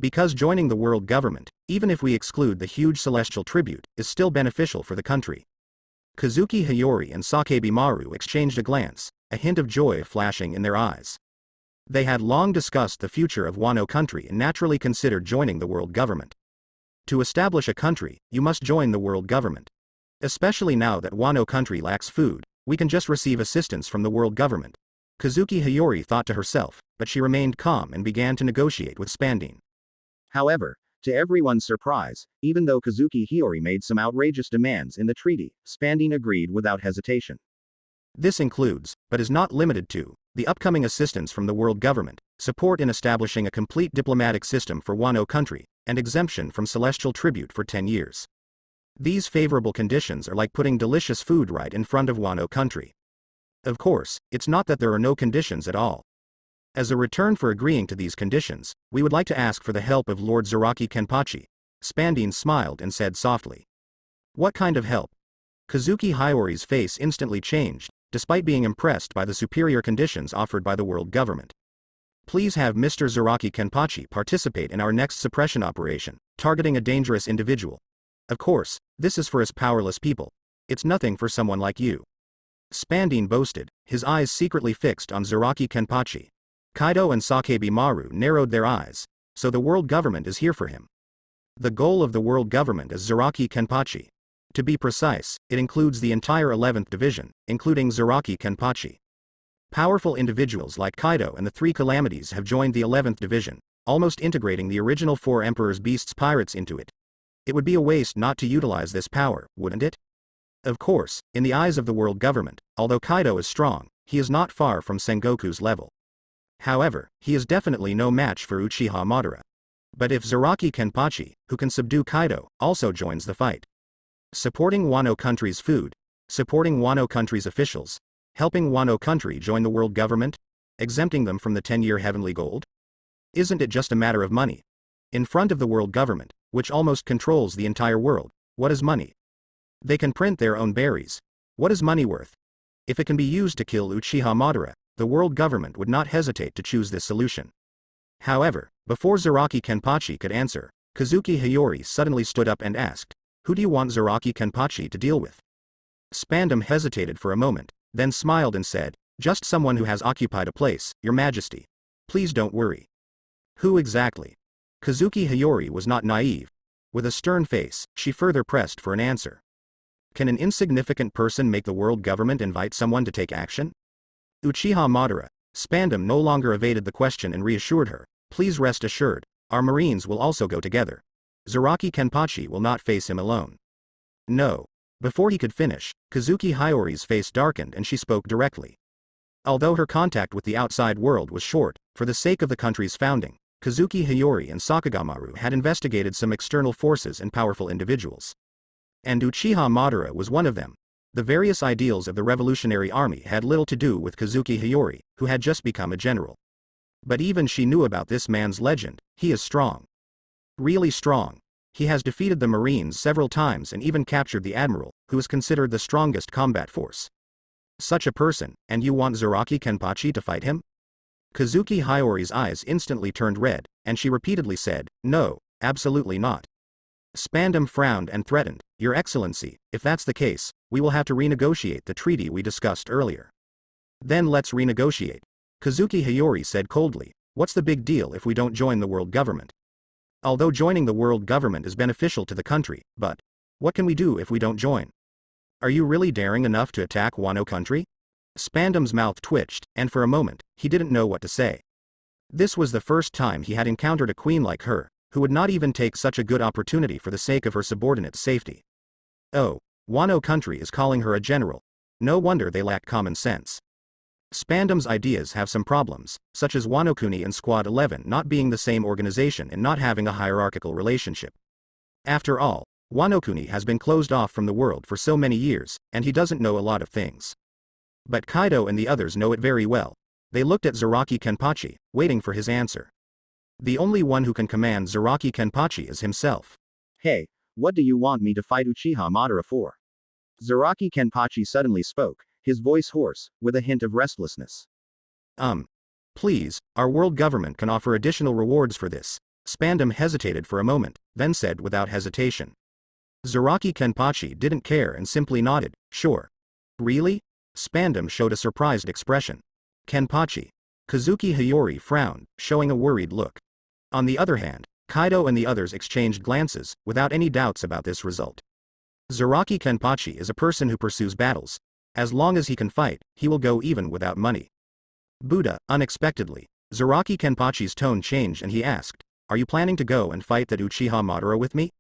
Because joining the world government, even if we exclude the huge celestial tribute, is still beneficial for the country. Kazuki Hiyori and Sakebi Maru exchanged a glance, a hint of joy flashing in their eyes. They had long discussed the future of Wano country and naturally considered joining the world government. To establish a country, you must join the world government. Especially now that Wano country lacks food, we can just receive assistance from the world government. Kazuki Hiyori thought to herself, but she remained calm and began to negotiate with Spandine. However, to everyone's surprise, even though Kazuki Hiyori made some outrageous demands in the treaty, Spandine agreed without hesitation. This includes, but is not limited to, the upcoming assistance from the world government, support in establishing a complete diplomatic system for Wano country, and exemption from celestial tribute for 10 years. These favorable conditions are like putting delicious food right in front of Wano country. Of course, it's not that there are no conditions at all. As a return for agreeing to these conditions, we would like to ask for the help of Lord Zaraki Kenpachi. Spandine smiled and said softly. What kind of help? Kazuki Hiyori's face instantly changed, despite being impressed by the superior conditions offered by the world government. Please have Mr. Zaraki Kenpachi participate in our next suppression operation, targeting a dangerous individual. Of course, this is for us powerless people. It's nothing for someone like you. Spandine boasted, his eyes secretly fixed on Zaraki Kenpachi. Kaido and Sakebi Maru narrowed their eyes, so the world government is here for him. The goal of the world government is Zaraki Kenpachi. To be precise, it includes the entire 11th division, including Zaraki Kenpachi. Powerful individuals like Kaido and the Three Calamities have joined the 11th division, almost integrating the original Four Emperors Beasts pirates into it. It would be a waste not to utilize this power, wouldn't it? Of course, in the eyes of the world government, although Kaido is strong, he is not far from Sengoku's level. However, he is definitely no match for Uchiha Madara. But if Zaraki Kenpachi, who can subdue Kaido, also joins the fight. Supporting Wano country's food, supporting Wano country's officials, helping Wano country join the world government, exempting them from the 10-year heavenly gold? Isn't it just a matter of money? In front of the world government, which almost controls the entire world, what is money? They can print their own berries. What is money worth? If it can be used to kill Uchiha Madara, the world government would not hesitate to choose this solution. However, before Zaraki Kenpachi could answer, Kazuki Hiyori suddenly stood up and asked, who do you want Zaraki Kenpachi to deal with? Spandam hesitated for a moment, then smiled and said, just someone who has occupied a place, Your Majesty. Please don't worry. Who exactly? Kazuki Hiyori was not naive. With a stern face, she further pressed for an answer. Can an insignificant person make the world government invite someone to take action? Uchiha Madara. Spandam no longer evaded the question and reassured her, please rest assured, our marines will also go together. Zaraki Kenpachi will not face him alone. No. Before he could finish, Kazuki Hiyori's face darkened and she spoke directly. Although her contact with the outside world was short, for the sake of the country's founding, Kazuki Hiyori and Sakagamaru had investigated some external forces and powerful individuals. And Uchiha Madara was one of them. The various ideals of the Revolutionary Army had little to do with Kazuki Hiyori, who had just become a general. But even she knew about this man's legend. He is strong. Really strong. He has defeated the Marines several times and even captured the Admiral, who is considered the strongest combat force. Such a person, and you want Zaraki Kenpachi to fight him? Kazuki Hiyori's eyes instantly turned red, and she repeatedly said, no, absolutely not. Spandam frowned and threatened, Your Excellency, if that's the case, we will have to renegotiate the treaty we discussed earlier. Then let's renegotiate. Kazuki Hiyori said coldly, what's the big deal if we don't join the world government? Although joining the world government is beneficial to the country, but what can we do if we don't join? Are you really daring enough to attack Wano country? Spandam's mouth twitched, and for a moment, he didn't know what to say. This was the first time he had encountered a queen like her, who would not even take such a good opportunity for the sake of her subordinates' safety. Oh, Wano country is calling her a general. No wonder they lack common sense. Spandam's ideas have some problems, such as Wano-kuni and Squad 11 not being the same organization and not having a hierarchical relationship. After all, Wano-kuni has been closed off from the world for so many years, and he doesn't know a lot of things. But Kaido and the others know it very well. They looked at Zaraki Kenpachi, waiting for his answer. The only one who can command Zaraki Kenpachi is himself. Hey, what do you want me to fight Uchiha Madara for? Zaraki Kenpachi suddenly spoke, his voice hoarse, with a hint of restlessness. Please, our world government can offer additional rewards for this. Spandam hesitated for a moment, then said without hesitation. Zaraki Kenpachi didn't care and simply nodded, sure. Really? Spandam showed a surprised expression. Kenpachi. Kazuki Hiyori frowned, showing a worried look. On the other hand, Kaido and the others exchanged glances, without any doubts about this result. Zaraki Kenpachi is a person who pursues battles. As long as he can fight, he will go even without money. Buddha, unexpectedly. Zaraki Kenpachi's tone changed and he asked, "Are you planning to go and fight that Uchiha Madara with me?"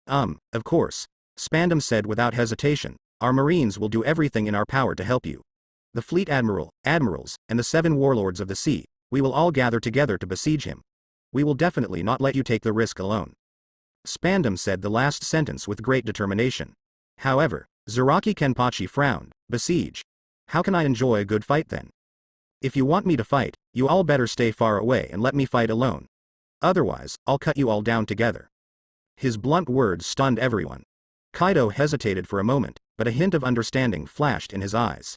Of course. Spandam said without hesitation, "Our marines will do everything in our power to help you. The fleet admiral, admirals, and the 7 warlords of the sea, we will all gather together to besiege him. We will definitely not let you take the risk alone." Spandam said the last sentence with great determination. However, Zaraki Kenpachi frowned. "Besiege? How can I enjoy a good fight then? If you want me to fight, you all better stay far away and let me fight alone. Otherwise, I'll cut you all down together." His blunt words stunned everyone. Kaido hesitated for a moment, but a hint of understanding flashed in his eyes.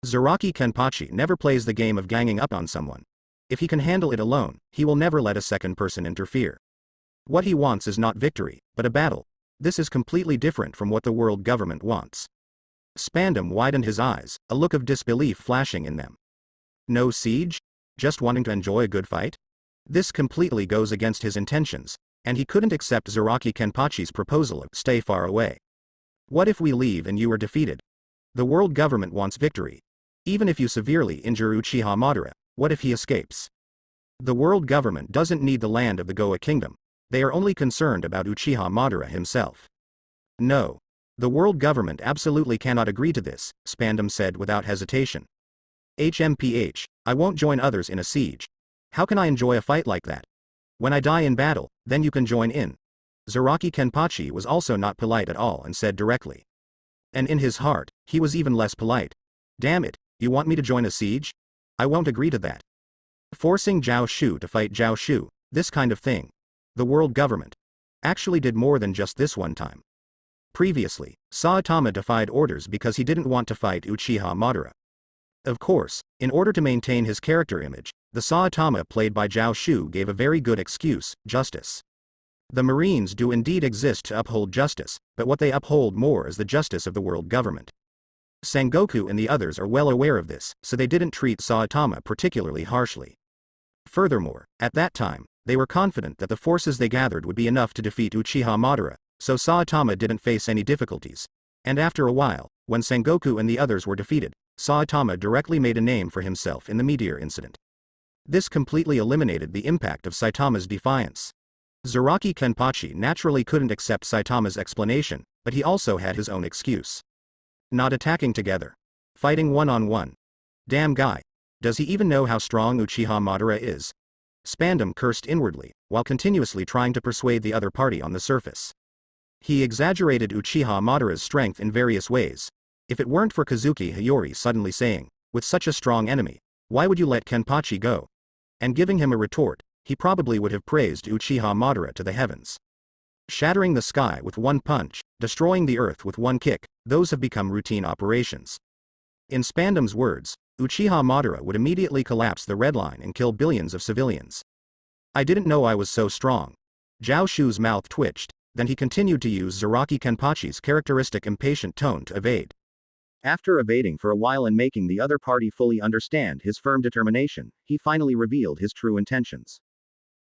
Zaraki Kenpachi never plays the game of ganging up on someone. If he can handle it alone, he will never let a second person interfere. What he wants is not victory, but a battle. This is completely different from what the world government wants. Spandam widened his eyes, a look of disbelief flashing in them. No siege? Just wanting to enjoy a good fight? This completely goes against his intentions, and he couldn't accept Zaraki Kenpachi's proposal of stay far away. What if we leave and you are defeated? The world government wants victory. Even if you severely injure Uchiha Madara, what if he escapes? The world government doesn't need the land of the Goa kingdom. They are only concerned about Uchiha Madara himself. No. The world government absolutely cannot agree to this, Spandam said without hesitation. HMPH, I won't join others in a siege. How can I enjoy a fight like that? When I die in battle, then you can join in. Zaraki Kenpachi was also not polite at all and said directly. And in his heart, he was even less polite. Damn it, you want me to join a siege? I won't agree to that. Forcing Zhao Shu to fight Zhao Shu, this kind of thing. The world government actually did more than just this one time. Previously, Saitama defied orders because he didn't want to fight Uchiha Madara. Of course, in order to maintain his character image, the Saitama played by Zhao Shu gave a very good excuse, justice. The Marines do indeed exist to uphold justice, but what they uphold more is the justice of the world government. Sengoku and the others are well aware of this, so they didn't treat Saitama particularly harshly. Furthermore, at that time, they were confident that the forces they gathered would be enough to defeat Uchiha Madara, so Saitama didn't face any difficulties. And after a while, when Sengoku and the others were defeated, Saitama directly made a name for himself in the meteor incident. This completely eliminated the impact of Saitama's defiance. Zaraki Kenpachi naturally couldn't accept Saitama's explanation, but he also had his own excuse. Not attacking together. Fighting one-on-one. Damn guy. Does he even know how strong Uchiha Madara is? Spandam cursed inwardly, while continuously trying to persuade the other party on the surface. He exaggerated Uchiha Madara's strength in various ways. If it weren't for Kazuki Hiyori suddenly saying, "With such a strong enemy, why would you let Kenpachi go?" and giving him a retort, he probably would have praised Uchiha Madara to the heavens. Shattering the sky with one punch, destroying the earth with one kick, those have become routine operations. In Spandam's words, Uchiha Madara would immediately collapse the Red Line and kill billions of civilians. I didn't know I was so strong. Zhao Shu's mouth twitched, then he continued to use Zaraki Kenpachi's characteristic impatient tone to evade. After evading for a while and making the other party fully understand his firm determination, he finally revealed his true intentions.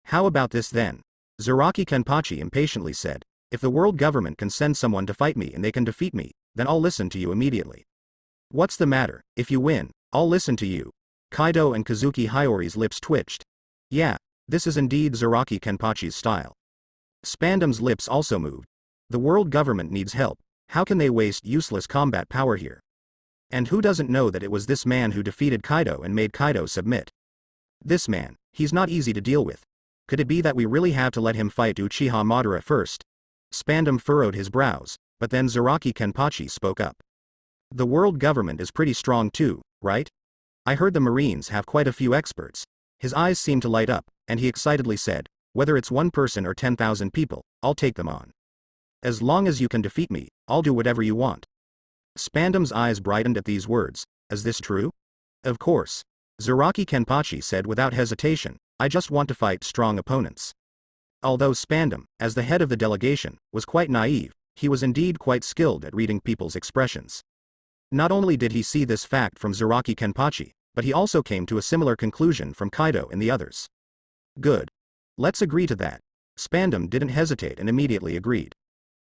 How about this then? Zaraki Kenpachi impatiently said, "If the world government can send someone to fight me and they can defeat me, then I'll listen to you immediately. What's the matter? If you win, I'll listen to you." Kaido and Kazuki Hiyori's lips twitched. Yeah, this is indeed Zaraki Kenpachi's style. Spandam's lips also moved. The world government needs help. How can they waste useless combat power here? And who doesn't know that it was this man who defeated Kaido and made Kaido submit? This man, he's not easy to deal with. Could it be that we really have to let him fight Uchiha Madara first? Spandam furrowed his brows, but then Zaraki Kenpachi spoke up. The world government is pretty strong too, right? I heard the Marines have quite a few experts. His eyes seemed to light up, and he excitedly said, "Whether it's one person or 10,000 people, I'll take them on. As long as you can defeat me, I'll do whatever you want." Spandam's eyes brightened at these words. Is this true? Of course. Zaraki Kenpachi said without hesitation, "I just want to fight strong opponents." Although Spandam, as the head of the delegation, was quite naive, he was indeed quite skilled at reading people's expressions. Not only did he see this fact from Zaraki Kenpachi, but he also came to a similar conclusion from Kaido and the others. Good. Let's agree to that. Spandam didn't hesitate and immediately agreed.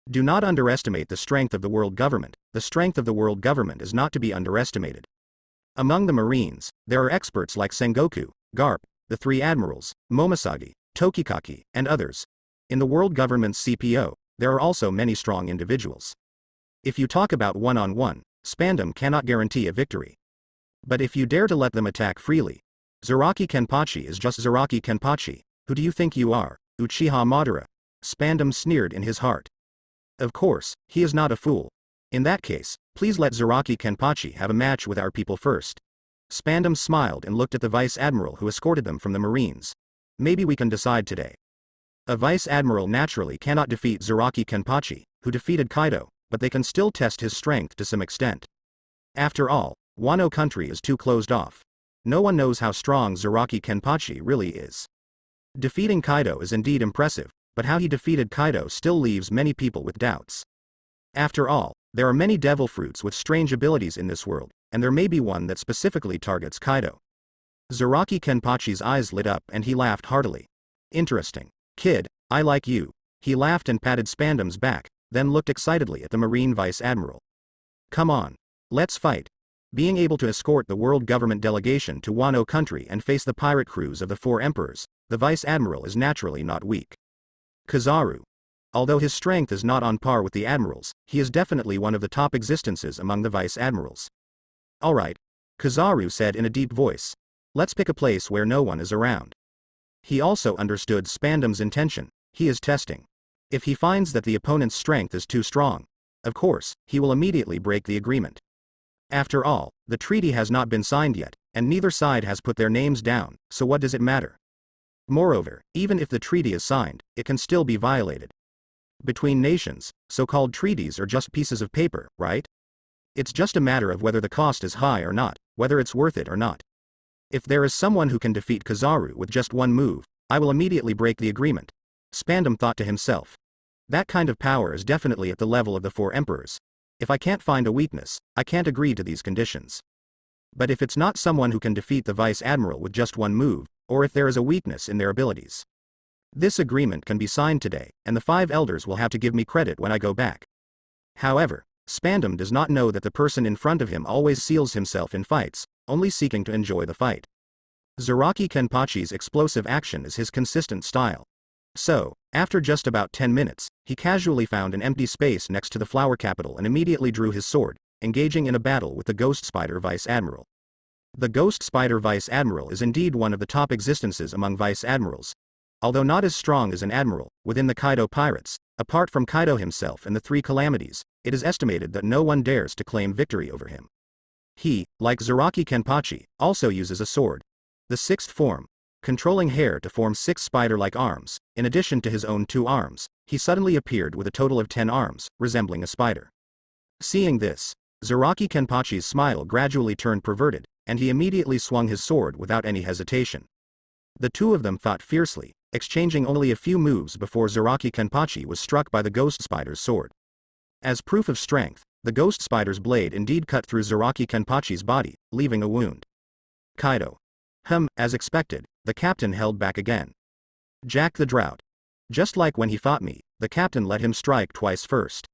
Do not underestimate the strength of the world government. The strength of the world government is not to be underestimated. Among the Marines, there are experts like Sengoku, Garp, the three admirals, Momosagi, Tokikaki, and others. In the world government's CPO, there are also many strong individuals. If you talk about one-on-one, Spandam cannot guarantee a victory. But if you dare to let them attack freely, Zaraki Kenpachi is just Zaraki Kenpachi. Who do you think you are, Uchiha Madara? Spandam sneered in his heart. Of course, he is not a fool. In that case, please let Zaraki Kenpachi have a match with our people first. Spandam smiled and looked at the vice admiral who escorted them from the Marines. Maybe we can decide today. A vice admiral naturally cannot defeat Zaraki Kenpachi, who defeated Kaido, but they can still test his strength to some extent. After all, Wano country is too closed off. No one knows how strong Zaraki Kenpachi really is. Defeating Kaido is indeed impressive, but how he defeated Kaido still leaves many people with doubts. After all, there are many devil fruits with strange abilities in this world, and there may be one that specifically targets Kaido. Zaraki Kenpachi's eyes lit up and he laughed heartily. Interesting. Kid, I like you. He laughed and patted Spandam's back, then looked excitedly at the Marine Vice Admiral. Come on. Let's fight. Being able to escort the world government delegation to Wano country and face the pirate crews of the four emperors, the Vice Admiral is naturally not weak. Kizaru. Although his strength is not on par with the admirals, he is definitely one of the top existences among the Vice Admirals. Alright. Kizaru said in a deep voice. Let's pick a place where no one is around. He also understood Spandam's intention. He is testing. If he finds that the opponent's strength is too strong, of course, he will immediately break the agreement. After all, the treaty has not been signed yet, and neither side has put their names down, so what does it matter? Moreover, even if the treaty is signed, it can still be violated. Between nations, so-called treaties are just pieces of paper, right? It's just a matter of whether the cost is high or not, whether it's worth it or not. If there is someone who can defeat Kizaru with just one move, I will immediately break the agreement. Spandam thought to himself. That kind of power is definitely at the level of the four emperors. If I can't find a weakness, I can't agree to these conditions. But if it's not someone who can defeat the Vice Admiral with just one move, or if there is a weakness in their abilities, this agreement can be signed today, and the five elders will have to give me credit when I go back. However, Spandam does not know that the person in front of him always seals himself in fights, only seeking to enjoy the fight. Zaraki Kenpachi's explosive action is his consistent style. So, after just about 10 minutes, he casually found an empty space next to the flower capital and immediately drew his sword, engaging in a battle with the Ghost Spider Vice Admiral. The Ghost Spider Vice Admiral is indeed one of the top existences among Vice Admirals. Although not as strong as an admiral, within the Kaido pirates, apart from Kaido himself and the three calamities, it is estimated that no one dares to claim victory over him. He, like Zaraki Kenpachi, also uses a sword. The sixth form, controlling hair to form 6 spider-like arms. In addition to his own 2 arms, he suddenly appeared with a total of 10 arms, resembling a spider. Seeing this, Zaraki Kenpachi's smile gradually turned perverted, and he immediately swung his sword without any hesitation. The two of them fought fiercely, exchanging only a few moves before Zaraki Kenpachi was struck by the ghost spider's sword. As proof of strength, the ghost spider's blade indeed cut through Zaraki Kenpachi's body, leaving a wound. Kaido. As expected, the captain held back again. Jack the Drought. Just like when he fought me, the captain let him strike twice first.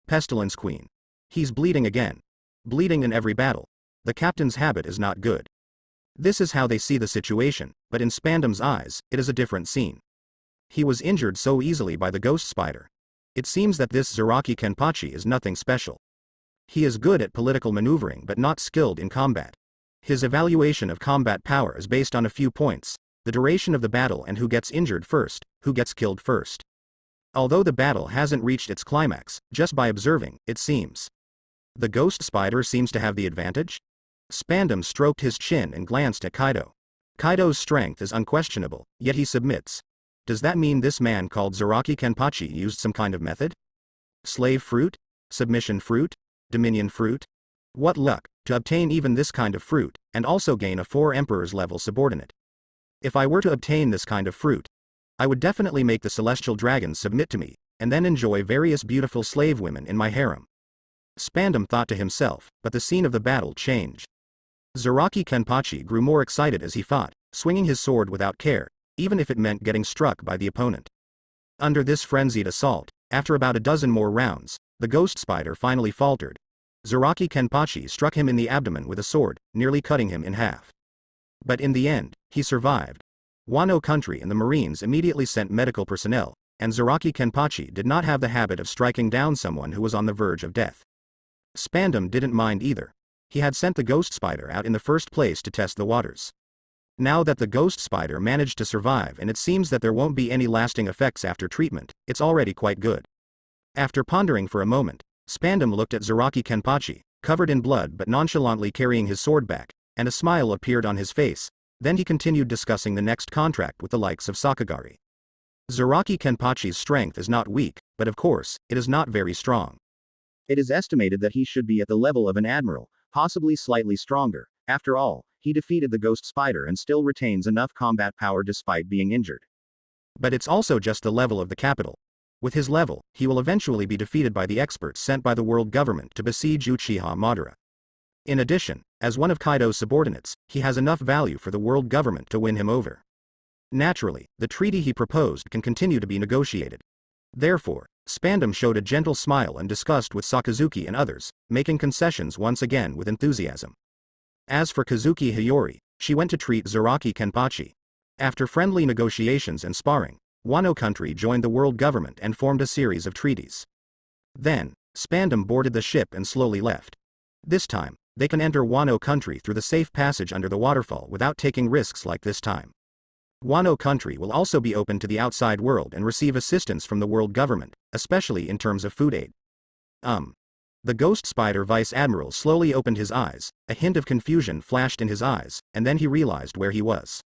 Pestilence Queen. He's bleeding again. Bleeding in every battle. The captain's habit is not good. This is how they see the situation, but in Spandam's eyes, it is a different scene. He was injured so easily by the ghost spider. It seems that this Zaraki Kenpachi is nothing special. He is good at political maneuvering but not skilled in combat. His evaluation of combat power is based on a few points: the duration of the battle and who gets injured first, who gets killed first. Although the battle hasn't reached its climax, just by observing, it seems the ghost spider seems to have the advantage? Spandam stroked his chin and glanced at Kaido. Kaido's strength is unquestionable, yet he submits. Does that mean this man called Zaraki Kenpachi used some kind of method? Slave fruit? Submission fruit? Dominion fruit? What luck, to obtain even this kind of fruit, and also gain a 4 Emperor's level subordinate. If I were to obtain this kind of fruit, I would definitely make the celestial dragons submit to me, and then enjoy various beautiful slave women in my harem. Spandam thought to himself, but the scene of the battle changed. Zaraki Kenpachi grew more excited as he fought, swinging his sword without care, even if it meant getting struck by the opponent. Under this frenzied assault, after about a dozen more rounds, the ghost spider finally faltered. Zaraki Kenpachi struck him in the abdomen with a sword, nearly cutting him in half. But in the end, he survived. Wano country and the Marines immediately sent medical personnel, and Zaraki Kenpachi did not have the habit of striking down someone who was on the verge of death. Spandam didn't mind either. He had sent the ghost spider out in the first place to test the waters. Now that the ghost spider managed to survive and it seems that there won't be any lasting effects after treatment, it's already quite good. After pondering for a moment, Spandam looked at Zaraki Kenpachi, covered in blood but nonchalantly carrying his sword back, and a smile appeared on his face. Then he continued discussing the next contract with the likes of Sakagari. Zaraki Kenpachi's strength is not weak, but of course, it is not very strong. It is estimated that he should be at the level of an admiral, possibly slightly stronger. After all, he defeated the ghost spider and still retains enough combat power despite being injured. But it's also just the level of the capital. With his level, he will eventually be defeated by the experts sent by the world government to besiege Uchiha Madara. In addition, as one of Kaido's subordinates, he has enough value for the world government to win him over. Naturally, the treaty he proposed can continue to be negotiated. Therefore, Spandam showed a gentle smile and discussed with Sakazuki and others, making concessions once again with enthusiasm. As for Kazuki Hiyori, she went to treat Zaraki Kenpachi. After friendly negotiations and sparring, Wano country joined the world government and formed a series of treaties. Then, Spandam boarded the ship and slowly left. This time, they can enter Wano country through the safe passage under the waterfall without taking risks like this time. Wano country will also be open to the outside world and receive assistance from the world government, especially in terms of food aid. The ghost spider vice admiral slowly opened his eyes, a hint of confusion flashed in his eyes, and then he realized where he was.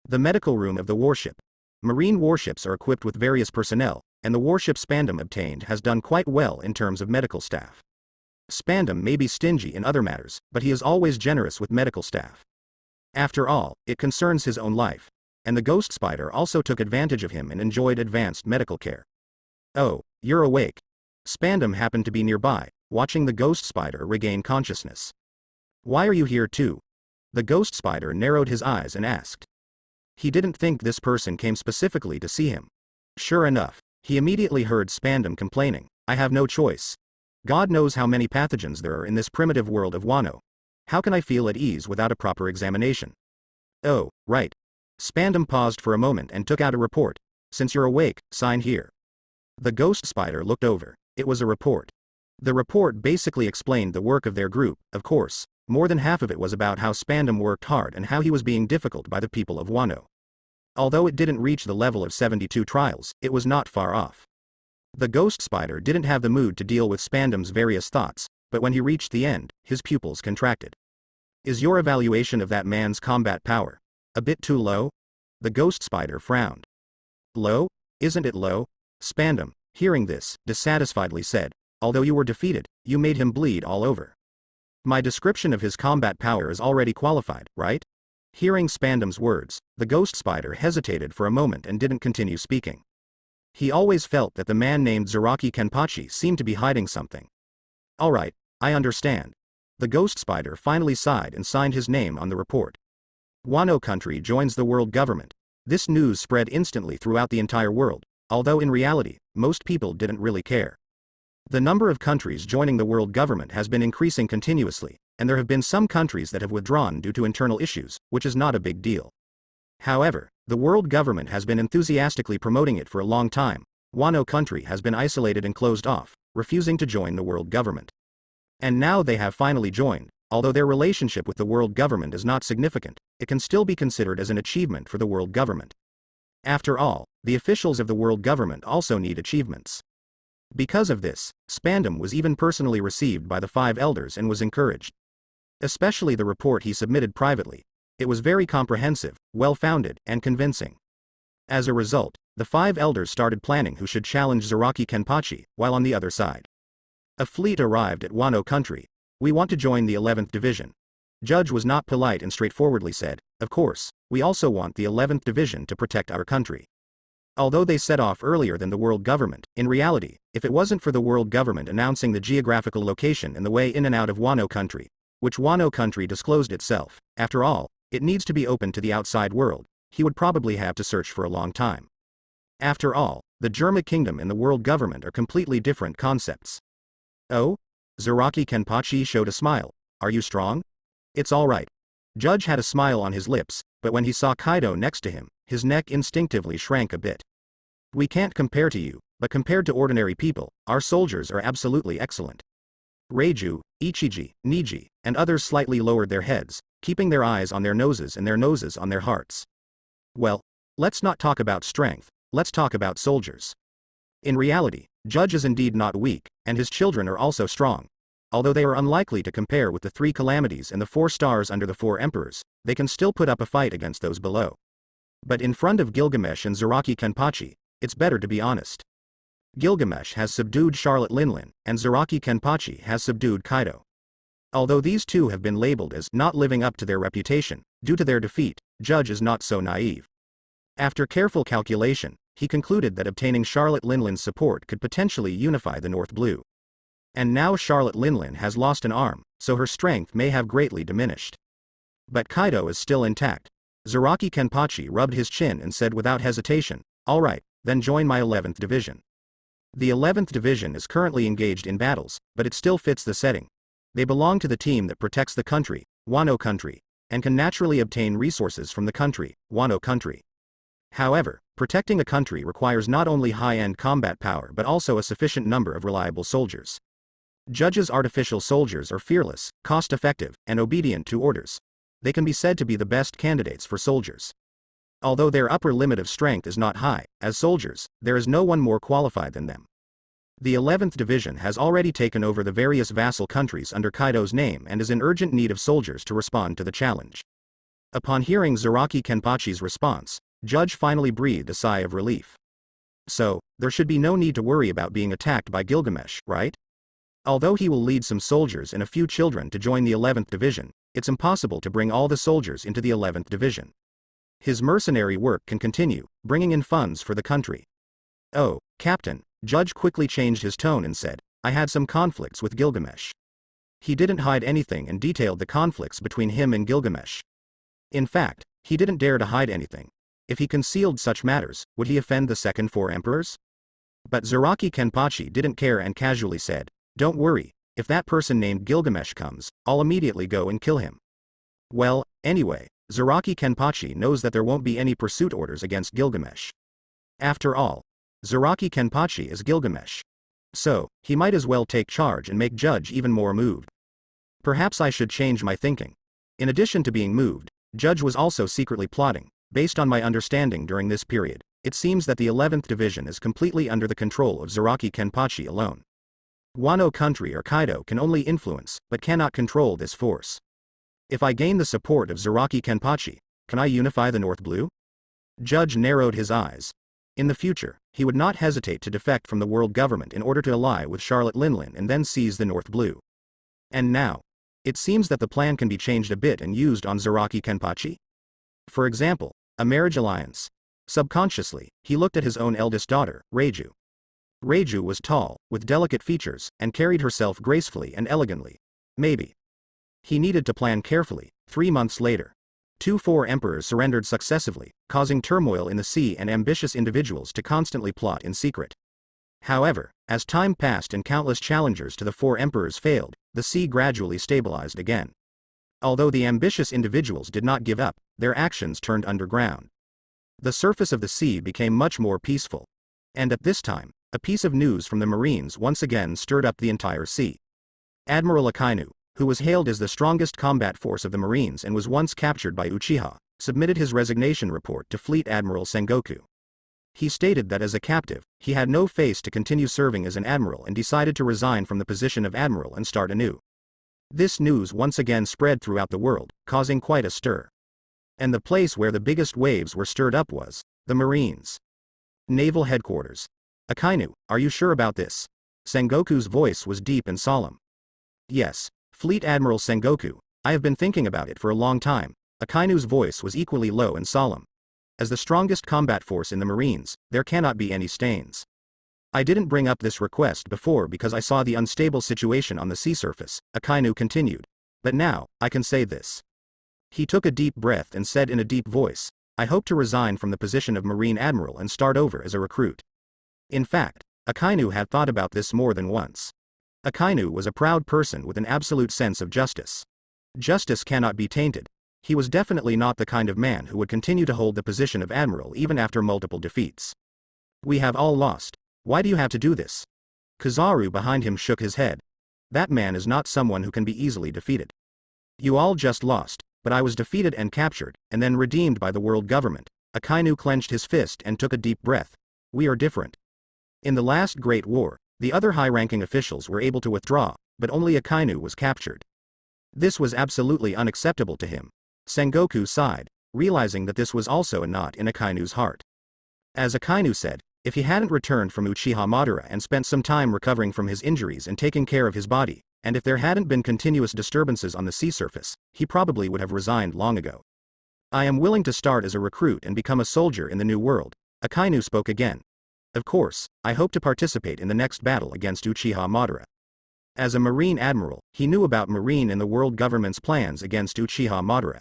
The medical room of the warship. Marine warships are equipped with various personnel, and the warship Spandam obtained has done quite well in terms of medical staff. Spandam may be stingy in other matters, but he is always generous with medical staff. After all, it concerns his own life. And the ghost spider also took advantage of him and enjoyed advanced medical care. Oh, you're awake. Spandam happened to be nearby, watching the ghost spider regain consciousness. Why are you here too? The ghost spider narrowed his eyes and asked. He didn't think this person came specifically to see him. Sure enough, he immediately heard Spandam complaining, I have no choice. God knows how many pathogens there are in this primitive world of Wano. How can I feel at ease without a proper examination? Oh, right. Spandam paused for a moment and took out a report. Since you're awake, sign here. The ghost spider looked over. It was a report. The report basically explained the work of their group, of course. More than half of it was about how Spandam worked hard and how he was being difficult by the people of Wano. Although it didn't reach the level of 72 trials, it was not far off. The ghost spider didn't have the mood to deal with Spandam's various thoughts, but when he reached the end, his pupils contracted. Is your evaluation of that man's combat power a bit too low? The ghost spider frowned. Low? Isn't it low? Spandam, hearing this, dissatisfiedly said, although you were defeated, you made him bleed all over. My description of his combat power is already qualified, right? Hearing Spandam's words, the ghost spider hesitated for a moment and didn't continue speaking. He always felt that the man named Zaraki Kenpachi seemed to be hiding something. Alright, I understand. The ghost spider finally sighed and signed his name on the report. Wano country joins the world government. This news spread instantly throughout the entire world, although in reality, most people didn't really care. The number of countries joining the world government has been increasing continuously, and there have been some countries that have withdrawn due to internal issues, which is not a big deal. However, the world government has been enthusiastically promoting it for a long time. Wano country has been isolated and closed off, refusing to join the world government. And now they have finally joined. Although their relationship with the world government is not significant, it can still be considered as an achievement for the world government. After all, the officials of the world government also need achievements. Because of this, Spandam was even personally received by the 5 elders and was encouraged. Especially the report he submitted privately. It was very comprehensive, well-founded, and convincing. As a result, the 5 elders started planning who should challenge Zaraki Kenpachi, while on the other side. A fleet arrived at Wano country. We want to join the 11th Division. Judge was not polite and straightforwardly said, of course, we also want the 11th Division to protect our country. Although they set off earlier than the world government, in reality, if it wasn't for the world government announcing the geographical location and the way in and out of Wano country, which Wano country disclosed itself, after all, it needs to be open to the outside world, he would probably have to search for a long time. After all, the Germa kingdom and the world government are completely different concepts. Oh? Zaraki Kenpachi showed a smile. Are you strong? It's alright. Judge had a smile on his lips, but when he saw Kaido next to him, his neck instinctively shrank a bit. We can't compare to you, but compared to ordinary people, our soldiers are absolutely excellent. Reiju, Ichiji, Niji, and others slightly lowered their heads, keeping their eyes on their noses and their noses on their hearts. Well, let's not talk about strength, let's talk about soldiers. In reality, Judge is indeed not weak, and his children are also strong. Although they are unlikely to compare with the 3 calamities and the 4 stars under the 4 emperors, they can still put up a fight against those below. But in front of Gilgamesh and Zaraki Kenpachi, it's better to be honest. Gilgamesh has subdued Charlotte Linlin, and Zaraki Kenpachi has subdued Kaido. Although these two have been labeled as not living up to their reputation, due to their defeat, Judge is not so naive. After careful calculation, he concluded that obtaining Charlotte Linlin's support could potentially unify the North Blue. And now Charlotte Linlin has lost an arm, so her strength may have greatly diminished. But Kaido is still intact. Zaraki Kenpachi rubbed his chin and said without hesitation, alright, then join my 11th division. The 11th division is currently engaged in battles, but it still fits the setting. They belong to the team that protects the country, Wano country, and can naturally obtain resources from the country, Wano country. However, protecting a country requires not only high-end combat power but also a sufficient number of reliable soldiers. Judge's artificial soldiers are fearless, cost-effective, and obedient to orders. They can be said to be the best candidates for soldiers. Although their upper limit of strength is not high, as soldiers, there is no one more qualified than them. The 11th Division has already taken over the various vassal countries under Kaido's name and is in urgent need of soldiers to respond to the challenge. Upon hearing Zaraki Kenpachi's response, Judge finally breathed a sigh of relief. So, there should be no need to worry about being attacked by Gilgamesh, right? Although he will lead some soldiers and a few children to join the 11th Division, it's impossible to bring all the soldiers into the 11th Division. His mercenary work can continue, bringing in funds for the country. Oh, Captain, Judge quickly changed his tone and said, I had some conflicts with Gilgamesh. He didn't hide anything and detailed the conflicts between him and Gilgamesh. In fact, he didn't dare to hide anything. If he concealed such matters, would he offend the second 4 emperors? But Zaraki Kenpachi didn't care and casually said, don't worry, if that person named Gilgamesh comes, I'll immediately go and kill him. Well, anyway, Zaraki Kenpachi knows that there won't be any pursuit orders against Gilgamesh. After all, Zaraki Kenpachi is Gilgamesh. So, he might as well take charge and make Judge even more moved. Perhaps I should change my thinking. In addition to being moved, Judge was also secretly plotting. Based on my understanding during this period, it seems that the 11th Division is completely under the control of Zaraki Kenpachi alone. Wano country or Kaido can only influence, but cannot control this force. If I gain the support of Zaraki Kenpachi, can I unify the North Blue? Judge narrowed his eyes. In the future, he would not hesitate to defect from the world government in order to ally with Charlotte Linlin and then seize the North Blue. And now, it seems that the plan can be changed a bit and used on Zaraki Kenpachi. For example, a marriage alliance. Subconsciously, he looked at his own eldest daughter, Reiju. Reiju was tall, with delicate features, and carried herself gracefully and elegantly. Maybe. He needed to plan carefully. 3 months later, 2 4 emperors surrendered successively, causing turmoil in the sea and ambitious individuals to constantly plot in secret. However, as time passed and countless challengers to the 4 emperors failed, the sea gradually stabilized again. Although the ambitious individuals did not give up, their actions turned underground. The surface of the sea became much more peaceful. And at this time, a piece of news from the Marines once again stirred up the entire sea. Admiral Akainu, who was hailed as the strongest combat force of the Marines and was once captured by Uchiha, submitted his resignation report to Fleet Admiral Sengoku. He stated that as a captive, he had no face to continue serving as an admiral and decided to resign from the position of admiral and start anew. This news once again spread throughout the world, causing quite a stir. And the place where the biggest waves were stirred up was the Marines. Naval Headquarters. Akainu, are you sure about this? Sengoku's voice was deep and solemn. Yes, Fleet Admiral Sengoku, I have been thinking about it for a long time. Akainu's voice was equally low and solemn. As the strongest combat force in the Marines, there cannot be any stains. I didn't bring up this request before because I saw the unstable situation on the sea surface, Akainu continued. But now, I can say this. He took a deep breath and said in a deep voice, I hope to resign from the position of Marine Admiral and start over as a recruit. In fact, Akainu had thought about this more than once. Akainu was a proud person with an absolute sense of justice. Justice cannot be tainted. He was definitely not the kind of man who would continue to hold the position of admiral even after multiple defeats. We have all lost. Why do you have to do this? Kizaru behind him shook his head. That man is not someone who can be easily defeated. You all just lost, but I was defeated and captured, and then redeemed by the world government. Akainu clenched his fist and took a deep breath. We are different. In the last Great War, the other high-ranking officials were able to withdraw, but only Akainu was captured. This was absolutely unacceptable to him. Sengoku sighed, realizing that this was also a knot in Akainu's heart. As Akainu said, if he hadn't returned from Uchiha Madara and spent some time recovering from his injuries and taking care of his body, and if there hadn't been continuous disturbances on the sea surface, he probably would have resigned long ago. I am willing to start as a recruit and become a soldier in the new world, Akainu spoke again. Of course, I hope to participate in the next battle against Uchiha Madara. As a Marine Admiral, he knew about Marine and the world government's plans against Uchiha Madara.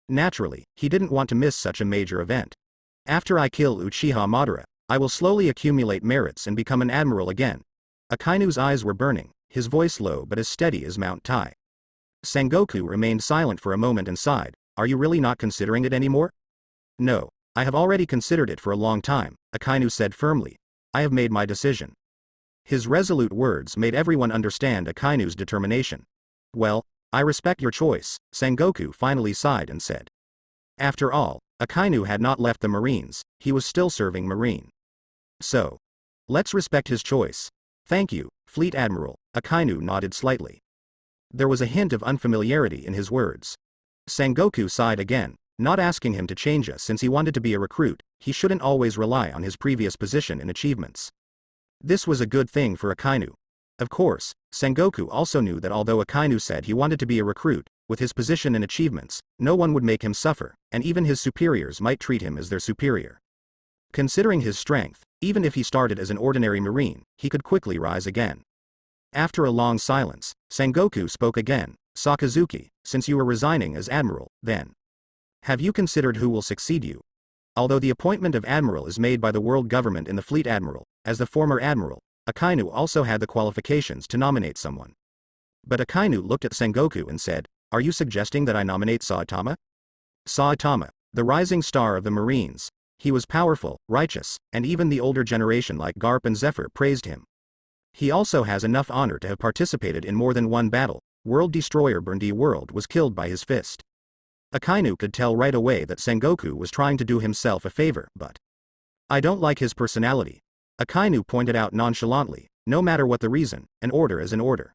Naturally, he didn't want to miss such a major event. After I kill Uchiha Madara, I will slowly accumulate merits and become an admiral again. Akainu's eyes were burning, his voice low but as steady as Mount Tai. Sengoku remained silent for a moment and sighed, are you really not considering it anymore? No, I have already considered it for a long time, Akainu said firmly. I have made my decision. His resolute words made everyone understand Akainu's determination. Well, I respect your choice, Sengoku finally sighed and said. After all, Akainu had not left the Marines, he was still serving Marine. So, let's respect his choice. Thank you, Fleet Admiral, Akainu nodded slightly. There was a hint of unfamiliarity in his words. Sengoku sighed again, not asking him to change us since he wanted to be a recruit, he shouldn't always rely on his previous position and achievements. This was a good thing for Akainu. Of course, Sengoku also knew that although Akainu said he wanted to be a recruit, with his position and achievements, no one would make him suffer, and even his superiors might treat him as their superior. Considering his strength, even if he started as an ordinary Marine, he could quickly rise again. After a long silence, Sengoku spoke again, Sakazuki, since you are resigning as Admiral, then. Have you considered who will succeed you? Although the appointment of Admiral is made by the world government and the Fleet Admiral, as the former Admiral, Akainu also had the qualifications to nominate someone. But Akainu looked at Sengoku and said, are you suggesting that I nominate Saitama? Saitama, the rising star of the Marines. He was powerful, righteous, and even the older generation like Garp and Zephyr praised him. He also has enough honor to have participated in more than one battle. World Destroyer Burndi World was killed by his fist. Akainu could tell right away that Sengoku was trying to do himself a favor, but I don't like his personality. Akainu pointed out nonchalantly, no matter what the reason, an order is an order.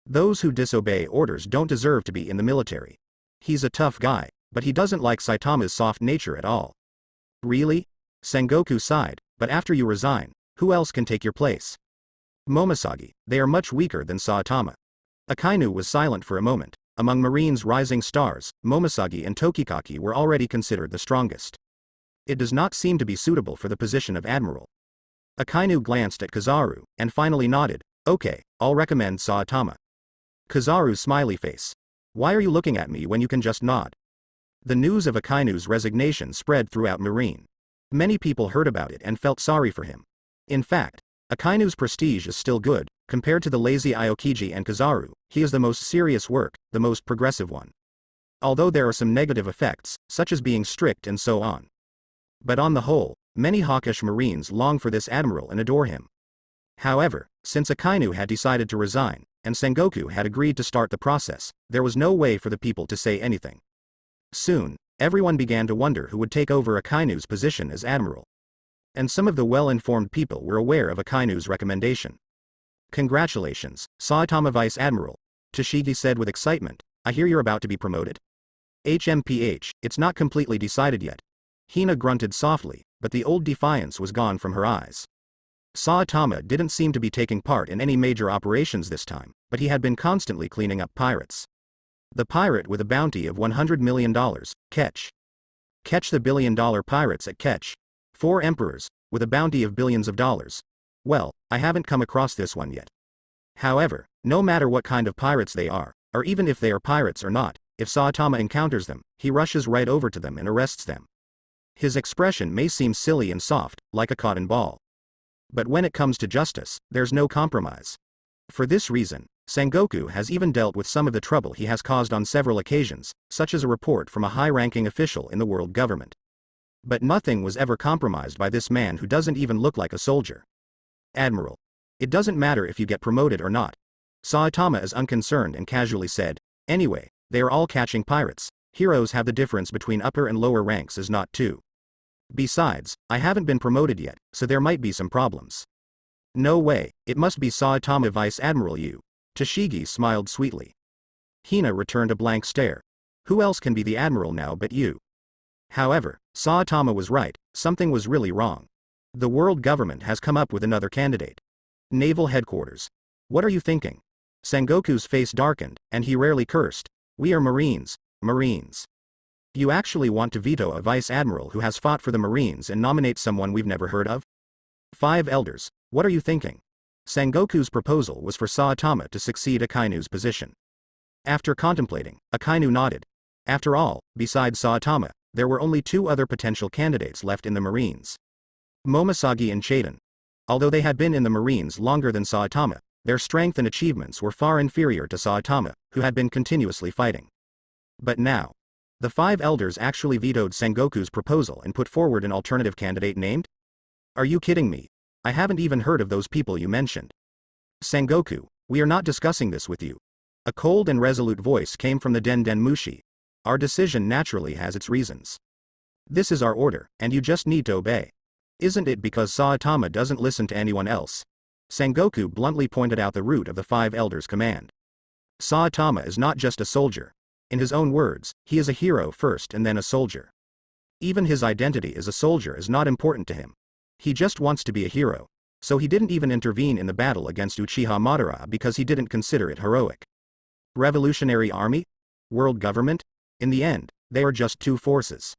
Those who disobey orders don't deserve to be in the military. He's a tough guy, but he doesn't like Saitama's soft nature at all. Really? Sengoku sighed, but after you resign, who else can take your place? Momoshage, they are much weaker than Saitama. Akainu was silent for a moment. Among Marines' rising stars, Momoshage and Tokikaki were already considered the strongest. It does not seem to be suitable for the position of Admiral. Akainu glanced at Kizaru, and finally nodded, okay, I'll recommend Saitama. Kizaru's smiley face. Why are you looking at me when you can just nod? The news of Akainu's resignation spread throughout Marine. Many people heard about it and felt sorry for him. In fact, Akainu's prestige is still good, compared to the lazy Aokiji and Kizaru, he is the most serious work, the most progressive one. Although there are some negative effects, such as being strict and so on. But on the whole, many hawkish Marines long for this admiral and adore him. However, since Akainu had decided to resign, and Sengoku had agreed to start the process, there was no way for the people to say anything. Soon, everyone began to wonder who would take over Akainu's position as admiral. And some of the well-informed people were aware of Akainu's recommendation. Congratulations, Saitama Vice Admiral, Toshigi said with excitement, I hear you're about to be promoted. HMPH, it's not completely decided yet. Hina grunted softly, but the old defiance was gone from her eyes. Saitama didn't seem to be taking part in any major operations this time, but he had been constantly cleaning up pirates. The pirate with a bounty of $100 million, Ketch. Catch the billion-dollar pirates at catch. 4 emperors, with a bounty of billions of dollars. Well, I haven't come across this one yet. However, no matter what kind of pirates they are, or even if they are pirates or not, if Saitama encounters them, he rushes right over to them and arrests them. His expression may seem silly and soft, like a cotton ball. But when it comes to justice, there's no compromise. For this reason, Sengoku has even dealt with some of the trouble he has caused on several occasions, such as a report from a high-ranking official in the world government. But nothing was ever compromised by this man who doesn't even look like a soldier. Admiral. It doesn't matter if you get promoted or not. Saitama is unconcerned and casually said, anyway, they are all catching pirates. Heroes have the difference between upper and lower ranks is not too. Besides, I haven't been promoted yet, so there might be some problems. No way, it must be Saitama Vice Admiral Yu. Toshigi smiled sweetly. Hina returned a blank stare. Who else can be the admiral now but you? However, Saitama was right, something was really wrong. The world government has come up with another candidate. Naval headquarters. What are you thinking? Sengoku's face darkened, and he rarely cursed. We are Marines. Marines. You actually want to veto a vice admiral who has fought for the Marines and nominate someone we've never heard of? 5 elders. What are you thinking? Sengoku's proposal was for Saitama to succeed Akainu's position. After contemplating, Akainu nodded. After all, besides Saitama, there were only 2 other potential candidates left in the Marines. Momosagi and Chaden. Although they had been in the Marines longer than Saitama, their strength and achievements were far inferior to Saitama, who had been continuously fighting. But now, the 5 elders actually vetoed Sengoku's proposal and put forward an alternative candidate named? Are you kidding me? I haven't even heard of those people you mentioned. Sengoku, we are not discussing this with you. A cold and resolute voice came from the Den Den Mushi. Our decision naturally has its reasons. This is our order, and you just need to obey. Isn't it because Saitama doesn't listen to anyone else? Sengoku bluntly pointed out the root of the 5 elders' command. Saitama is not just a soldier. In his own words, he is a hero first and then a soldier. Even his identity as a soldier is not important to him. He just wants to be a hero. So he didn't even intervene in the battle against Uchiha Madara because he didn't consider it heroic. Revolutionary Army? World government? In the end, they are just 2 forces.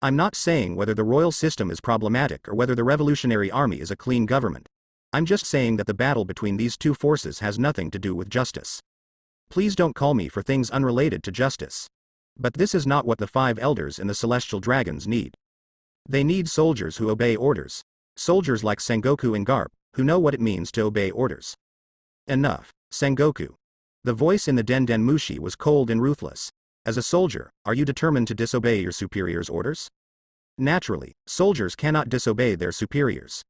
I'm not saying whether the royal system is problematic or whether the Revolutionary Army is a clean government. I'm just saying that the battle between these 2 forces has nothing to do with justice. Please don't call me for things unrelated to justice. But this is not what the 5 elders and the celestial dragons need. They need soldiers who obey orders. Soldiers like Sengoku and Garp, who know what it means to obey orders. Enough, Sengoku. The voice in the Den Den Mushi was cold and ruthless. As a soldier, are you determined to disobey your superior's orders? Naturally, soldiers cannot disobey their superiors.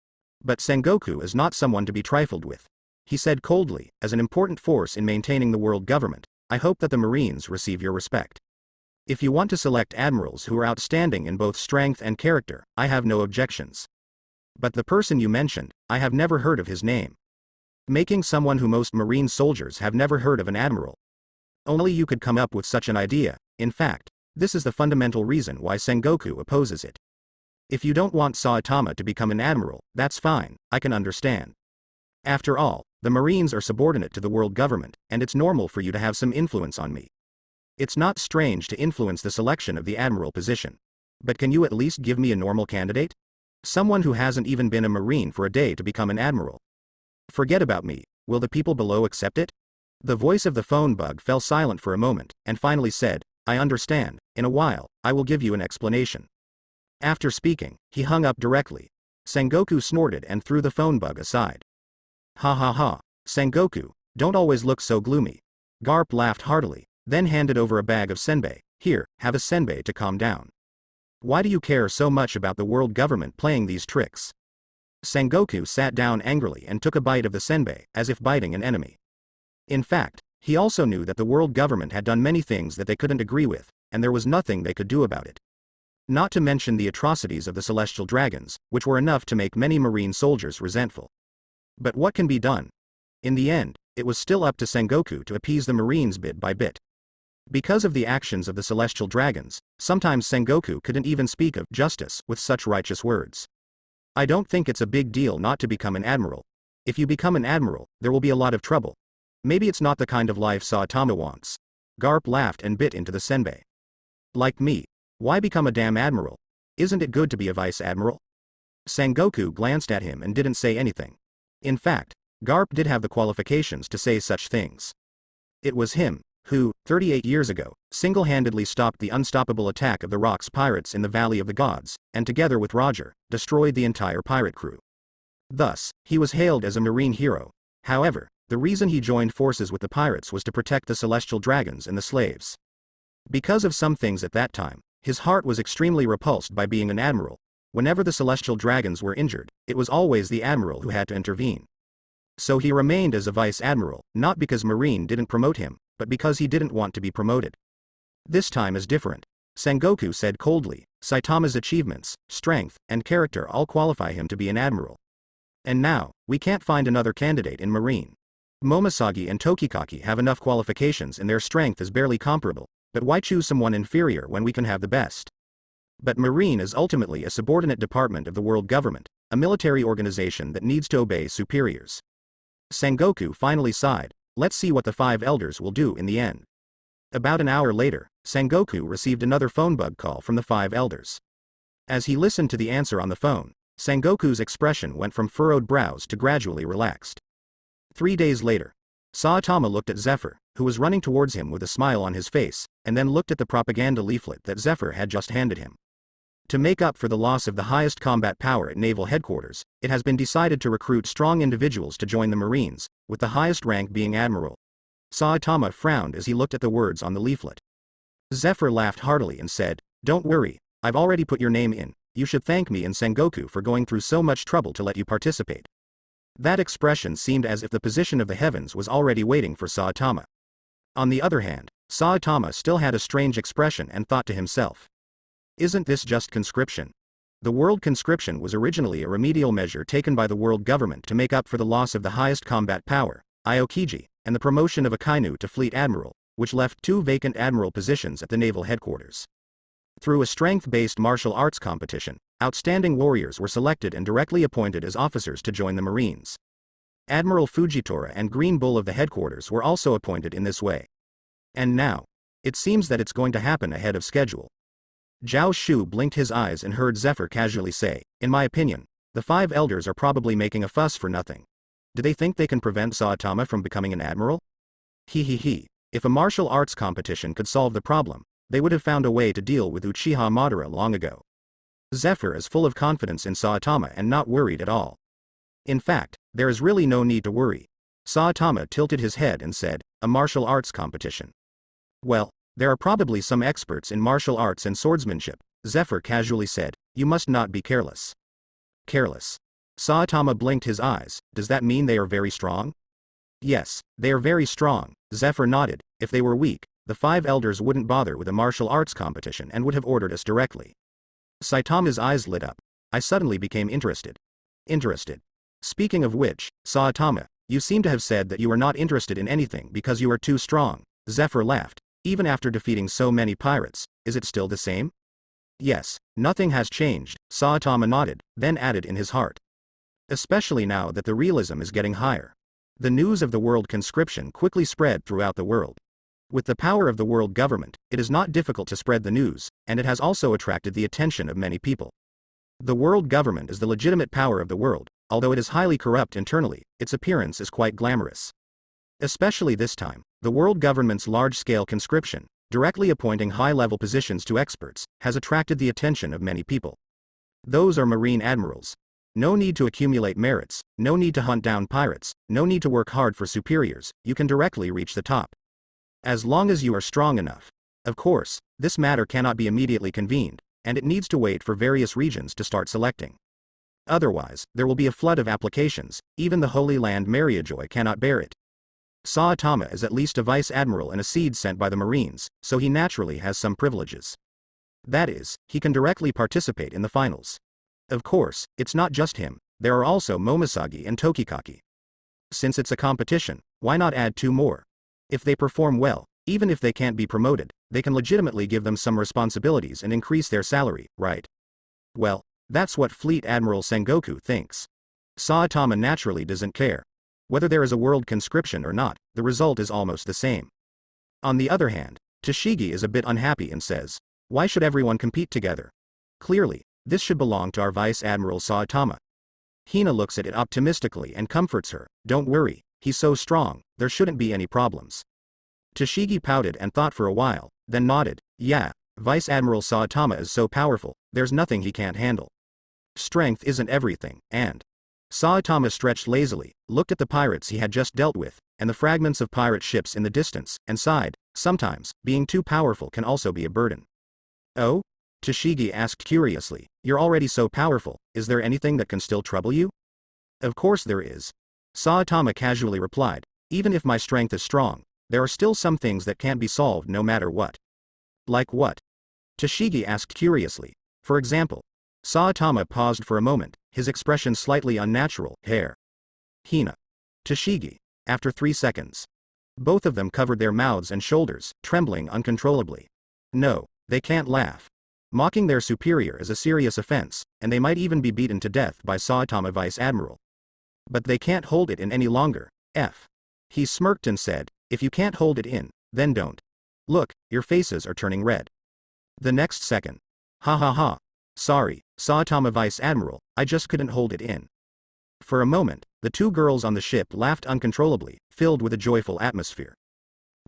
But Sengoku is not someone to be trifled with. He said coldly, as an important force in maintaining the world government, I hope that the Marines receive your respect. If you want to select admirals who are outstanding in both strength and character, I have no objections. But the person you mentioned, I have never heard of his name. Making someone who most Marine soldiers have never heard of an admiral. Only you could come up with such an idea. In fact, this is the fundamental reason why Sengoku opposes it. If you don't want Saitama to become an admiral, that's fine, I can understand. After all, the Marines are subordinate to the world government, and it's normal for you to have some influence on me. It's not strange to influence the selection of the admiral position. But can you at least give me a normal candidate? Someone who hasn't even been a Marine for a day to become an admiral. Forget about me, will the people below accept it? The voice of the phone bug fell silent for a moment, and finally said, I understand, in a while, I will give you an explanation. After speaking, he hung up directly. Sengoku snorted and threw the phone bug aside. Ha ha ha, Sengoku, don't always look so gloomy. Garp laughed heartily, then handed over a bag of senbei. Here, have a senbei to calm down. Why do you care so much about the world government playing these tricks? Sengoku sat down angrily and took a bite of the senbei, as if biting an enemy. In fact, he also knew that the world government had done many things that they couldn't agree with, and there was nothing they could do about it. Not to mention the atrocities of the celestial dragons, which were enough to make many Marine soldiers resentful. But what can be done? In the end, it was still up to Sengoku to appease the Marines bit by bit. Because of the actions of the celestial dragons, sometimes Sengoku couldn't even speak of justice with such righteous words. I don't think it's a big deal not to become an admiral. If you become an admiral, there will be a lot of trouble. Maybe it's not the kind of life Saitama wants. Garp laughed and bit into the senbei. Like me. Why become a damn admiral? Isn't it good to be a vice admiral? Sengoku glanced at him and didn't say anything. In fact, Garp did have the qualifications to say such things. It was him who, 38 years ago, single-handedly stopped the unstoppable attack of the Rock's pirates in the Valley of the Gods, and together with Roger, destroyed the entire pirate crew. Thus, he was hailed as a marine hero. However, the reason he joined forces with the pirates was to protect the celestial dragons and the slaves. Because of some things at that time, his heart was extremely repulsed by being an admiral. Whenever the celestial dragons were injured, it was always the admiral who had to intervene. So he remained as a vice admiral, not because Marine didn't promote him, but because he didn't want to be promoted. This time is different. Sengoku said coldly, Saitama's achievements, strength, and character all qualify him to be an admiral. And now, we can't find another candidate in Marine. Momoshage and Tokikaki have enough qualifications and their strength is barely comparable, but why choose someone inferior when we can have the best? But Marine is ultimately a subordinate department of the world government, a military organization that needs to obey superiors. Sengoku finally sighed, let's see what the 5 elders will do in the end. About an hour later, Sengoku received another phone bug call from the 5 elders. As he listened to the answer on the phone, Sengoku's expression went from furrowed brows to gradually relaxed. 3 days later, Saitama looked at Zephyr, who was running towards him with a smile on his face, and then looked at the propaganda leaflet that Zephyr had just handed him. To make up for the loss of the highest combat power at naval headquarters, it has been decided to recruit strong individuals to join the Marines, with the highest rank being admiral. Saitama frowned as he looked at the words on the leaflet. Zephyr laughed heartily and said, don't worry, I've already put your name in, you should thank me and Sengoku for going through so much trouble to let you participate. That expression seemed as if the position of the heavens was already waiting for Saitama. On the other hand, Saitama still had a strange expression and thought to himself. Isn't this just conscription? The world conscription was originally a remedial measure taken by the world government to make up for the loss of the highest combat power, Aokiji, and the promotion of Akainu to fleet admiral, which left 2 vacant admiral positions at the naval headquarters. Through a strength-based martial arts competition, outstanding warriors were selected and directly appointed as officers to join the Marines. Admiral Fujitora and Green Bull of the headquarters were also appointed in this way. And now, it seems that it's going to happen ahead of schedule. Zhao Shu blinked his eyes and heard Zephyr casually say, in my opinion, the 5 elders are probably making a fuss for nothing. Do they think they can prevent Saitama from becoming an admiral? If a martial arts competition could solve the problem, they would have found a way to deal with Uchiha Madara long ago. Zephyr is full of confidence in Saitama and not worried at all. In fact, there is really no need to worry. Saitama tilted his head and said, a martial arts competition. Well, there are probably some experts in martial arts and swordsmanship, Zephyr casually said, you must not be careless. Careless. Saitama blinked his eyes, does that mean they are very strong? Yes, they are very strong, Zephyr nodded, if they were weak, the 5 elders wouldn't bother with a martial arts competition and would have ordered us directly. Saitama's eyes lit up. I suddenly became interested. Interested. Speaking of which, Saitama, you seem to have said that you are not interested in anything because you are too strong, Zephyr laughed. Even after defeating so many pirates, is it still the same? Yes, nothing has changed, Saitama nodded, then added in his heart. Especially now that the realism is getting higher. The news of the world conscription quickly spread throughout the world. With the power of the world government, it is not difficult to spread the news, and it has also attracted the attention of many people. The world government is the legitimate power of the world, although it is highly corrupt internally, its appearance is quite glamorous. Especially this time, the world government's large-scale conscription, directly appointing high-level positions to experts, has attracted the attention of many people. Those are Marine admirals. No need to accumulate merits, no need to hunt down pirates, no need to work hard for superiors, you can directly reach the top. As long as you are strong enough. Of course, this matter cannot be immediately convened, and it needs to wait for various regions to start selecting. Otherwise, there will be a flood of applications, even the Holy Land Mariajoy cannot bear it. Saitama is at least a vice admiral and a seed sent by the Marines, so he naturally has some privileges. That is, he can directly participate in the finals. Of course, it's not just him, there are also Momoshage and Tokikaki. Since it's a competition, why not add 2 more? If they perform well, even if they can't be promoted, they can legitimately give them some responsibilities and increase their salary, right? Well, that's what Fleet Admiral Sengoku thinks. Saitama naturally doesn't care. Whether there is a world conscription or not, the result is almost the same. On the other hand, Tashigi is a bit unhappy and says, Why should everyone compete together? Clearly, this should belong to our Vice Admiral Saitama. Hina looks at it optimistically and comforts her. Don't worry, he's so strong, there shouldn't be any problems. Toshigi pouted and thought for a while, then nodded. Yeah, Vice Admiral Saitama is so powerful, there's nothing he can't handle. Strength isn't everything, and Saitama stretched lazily, looked at the pirates he had just dealt with, and the fragments of pirate ships in the distance, and sighed. Sometimes, being too powerful can also be a burden. Oh? Toshigi asked curiously. You're already so powerful, is there anything that can still trouble you? Of course there is. Saitama casually replied. Even if my strength is strong, there are still some things that can't be solved no matter what. Like what? Toshigi asked curiously. For example. Saitama paused for a moment, his expression slightly unnatural. Hair. Hina. Toshigi. After 3 seconds. Both of them covered their mouths and shoulders, trembling uncontrollably. No, they can't laugh. Mocking their superior is a serious offense, and they might even be beaten to death by Saitama Vice Admiral. But they can't hold it in any longer. He smirked and said, if you can't hold it in, then don't. Look, your faces are turning red. The next second. Ha ha ha. Sorry, Saitama Vice Admiral, I just couldn't hold it in. For a moment, the two girls on the ship laughed uncontrollably, filled with a joyful atmosphere.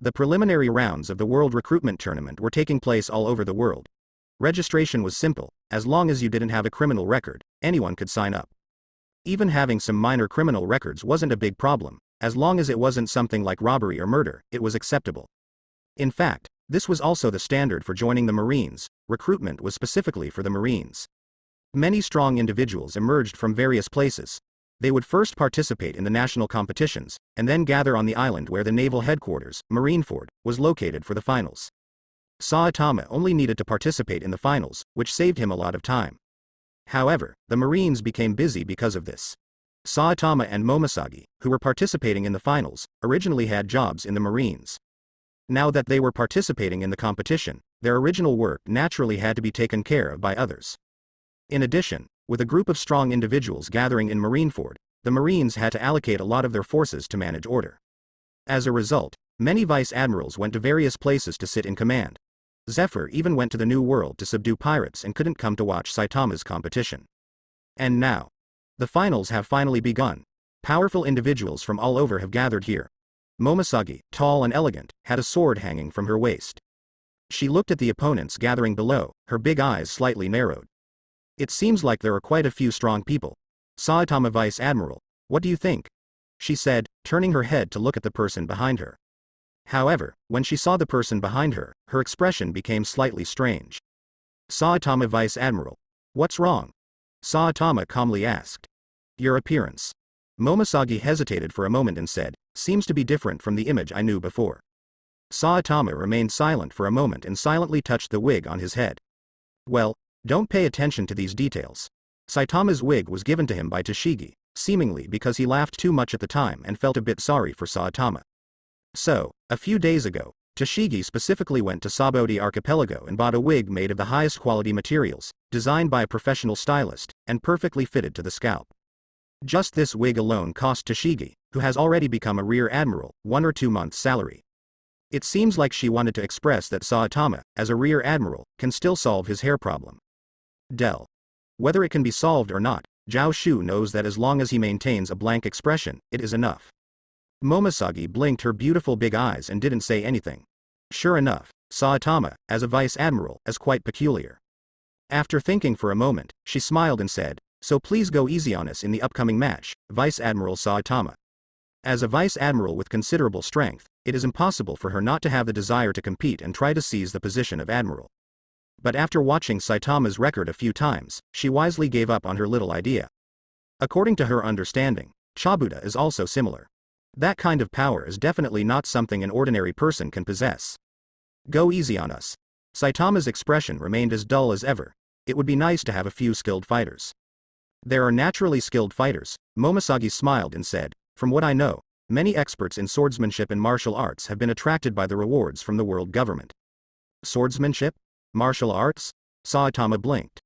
The preliminary rounds of the World Recruitment Tournament were taking place all over the world. Registration was simple, as long as you didn't have a criminal record, anyone could sign up. Even having some minor criminal records wasn't a big problem, as long as it wasn't something like robbery or murder, it was acceptable. In fact, this was also the standard for joining the Marines. Recruitment was specifically for the Marines. Many strong individuals emerged from various places. They would first participate in the national competitions, and then gather on the island where the naval headquarters, Marineford, was located for the finals. Saitama only needed to participate in the finals, which saved him a lot of time. However, the Marines became busy because of this. Saitama and Momosagi, who were participating in the finals, originally had jobs in the Marines. Now that they were participating in the competition, their original work naturally had to be taken care of by others. In addition, with a group of strong individuals gathering in Marineford, the Marines had to allocate a lot of their forces to manage order. As a result, many vice admirals went to various places to sit in command. Zephyr even went to the New World to subdue pirates and couldn't come to watch Saitama's competition. And now, the finals have finally begun. Powerful individuals from all over have gathered here. Momosagi, tall and elegant, had a sword hanging from her waist. She looked at the opponents gathering below, her big eyes slightly narrowed. It seems like there are quite a few strong people. Saitama Vice Admiral, what do you think? She said, turning her head to look at the person behind her. However, when she saw the person behind her, her expression became slightly strange. Saitama Vice Admiral. What's wrong? Saitama calmly asked. Your appearance. Momosagi hesitated for a moment and said, seems to be different from the image I knew before. Saitama remained silent for a moment and silently touched the wig on his head. Well, don't pay attention to these details. Saitama's wig was given to him by Toshigi, seemingly because he laughed too much at the time and felt a bit sorry for Saitama. So, a few days ago, Toshigi specifically went to Sabodi Archipelago and bought a wig made of the highest quality materials, designed by a professional stylist, and perfectly fitted to the scalp. Just this wig alone cost Toshigi, who has already become a rear admiral, 1 or 2 months' salary. It seems like she wanted to express that Saitama, as a rear admiral, can still solve his hair problem. Whether it can be solved or not, Zhao Shu knows that as long as he maintains a blank expression, it is enough. Momosagi blinked her beautiful big eyes and didn't say anything. Sure enough, Saitama, as a vice admiral, is quite peculiar. After thinking for a moment, she smiled and said, so please go easy on us in the upcoming match, Vice Admiral Saitama. As a vice admiral with considerable strength, it is impossible for her not to have the desire to compete and try to seize the position of admiral. But after watching Saitama's record a few times, she wisely gave up on her little idea. According to her understanding, Chabuda is also similar. That kind of power is definitely not something an ordinary person can possess. Go easy on us. Saitama's expression remained as dull as ever. It would be nice to have a few skilled fighters. There are naturally skilled fighters, Momosagi smiled and said, from what I know, many experts in swordsmanship and martial arts have been attracted by the rewards from the world government. Swordsmanship? Martial arts? Saitama blinked.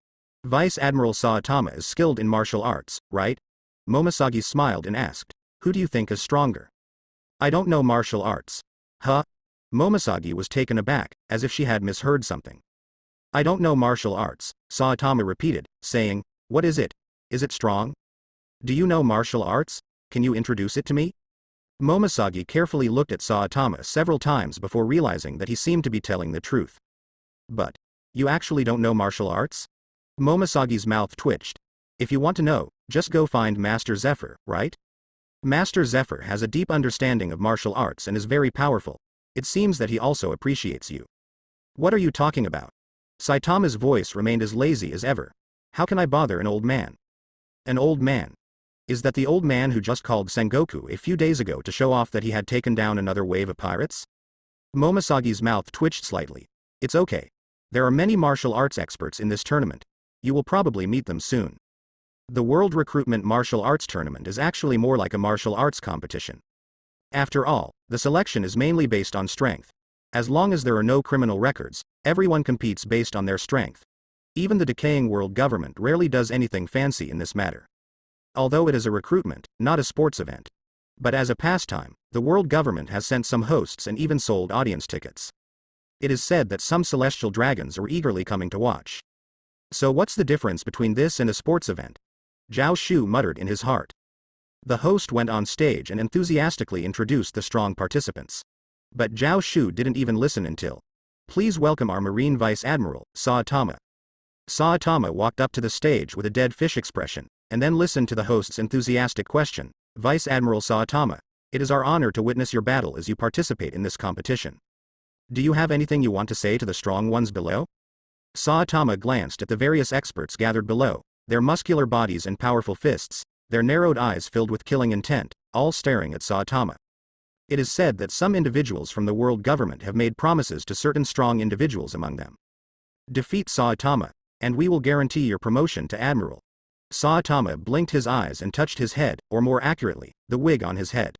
Vice Admiral Saitama is skilled in martial arts, right? Momosagi smiled and asked, who do you think is stronger? I don't know martial arts. Huh? Momosagi was taken aback, as if she had misheard something. I don't know martial arts, Saitama repeated, saying, what is it? Is it strong? Do you know martial arts? Can you introduce it to me? Momoshiki carefully looked at Saitama several times before realizing that he seemed to be telling the truth. But, you actually don't know martial arts? Momoshiki's mouth twitched. If you want to know, just go find Master Zephyr, right? Master Zephyr has a deep understanding of martial arts and is very powerful. It seems that he also appreciates you. What are you talking about? Saitama's voice remained as lazy as ever. How can I bother an old man? An old man? Is that the old man who just called Sengoku a few days ago to show off that he had taken down another wave of pirates? Momoshiki's mouth twitched slightly. It's okay. There are many martial arts experts in this tournament. You will probably meet them soon. The World Recruitment Martial Arts Tournament is actually more like a martial arts competition. After all, the selection is mainly based on strength. As long as there are no criminal records, everyone competes based on their strength. Even the decaying world government rarely does anything fancy in this matter. Although it is a recruitment, not a sports event. But as a pastime, the world government has sent some hosts and even sold audience tickets. It is said that some celestial dragons are eagerly coming to watch. So what's the difference between this and a sports event? Zhao Shu muttered in his heart. The host went on stage and enthusiastically introduced the strong participants. But Zhao Shu didn't even listen until, please welcome our Marine Vice Admiral, Saitama. Saitama walked up to the stage with a dead fish expression, and then listened to the host's enthusiastic question. Vice Admiral Saitama, it is our honor to witness your battle as you participate in this competition. Do you have anything you want to say to the strong ones below? Saitama glanced at the various experts gathered below, their muscular bodies and powerful fists, their narrowed eyes filled with killing intent, all staring at Saitama. It is said that some individuals from the world government have made promises to certain strong individuals among them. Defeat Saitama, and we will guarantee your promotion to Admiral. Saitama blinked his eyes and touched his head, or more accurately, the wig on his head.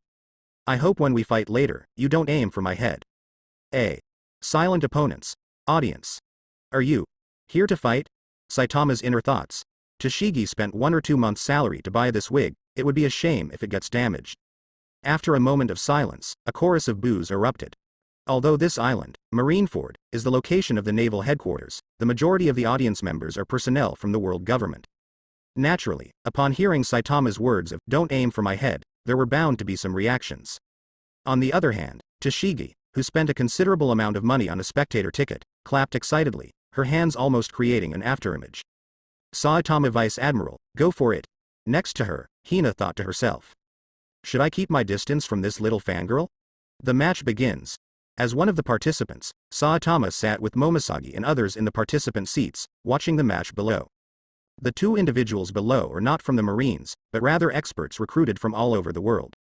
I hope when we fight later, you don't aim for my head. Silent opponents. Audience. Are you here to fight? Saitama's inner thoughts. Toshigi spent 1 or 2 months' salary to buy this wig, it would be a shame if it gets damaged. After a moment of silence, a chorus of boos erupted. Although this island, Marineford, is the location of the naval headquarters, the majority of the audience members are personnel from the world government. Naturally, upon hearing Saitama's words of, don't aim for my head, there were bound to be some reactions. On the other hand, Toshigi, who spent a considerable amount of money on a spectator ticket, clapped excitedly, her hands almost creating an afterimage. Saitama Vice Admiral, go for it. Next to her, Hina thought to herself. Should I keep my distance from this little fangirl? The match begins. As one of the participants, Saitama sat with Momoshiki and others in the participant seats, watching the match below. The two individuals below are not from the Marines, but rather experts recruited from all over the world.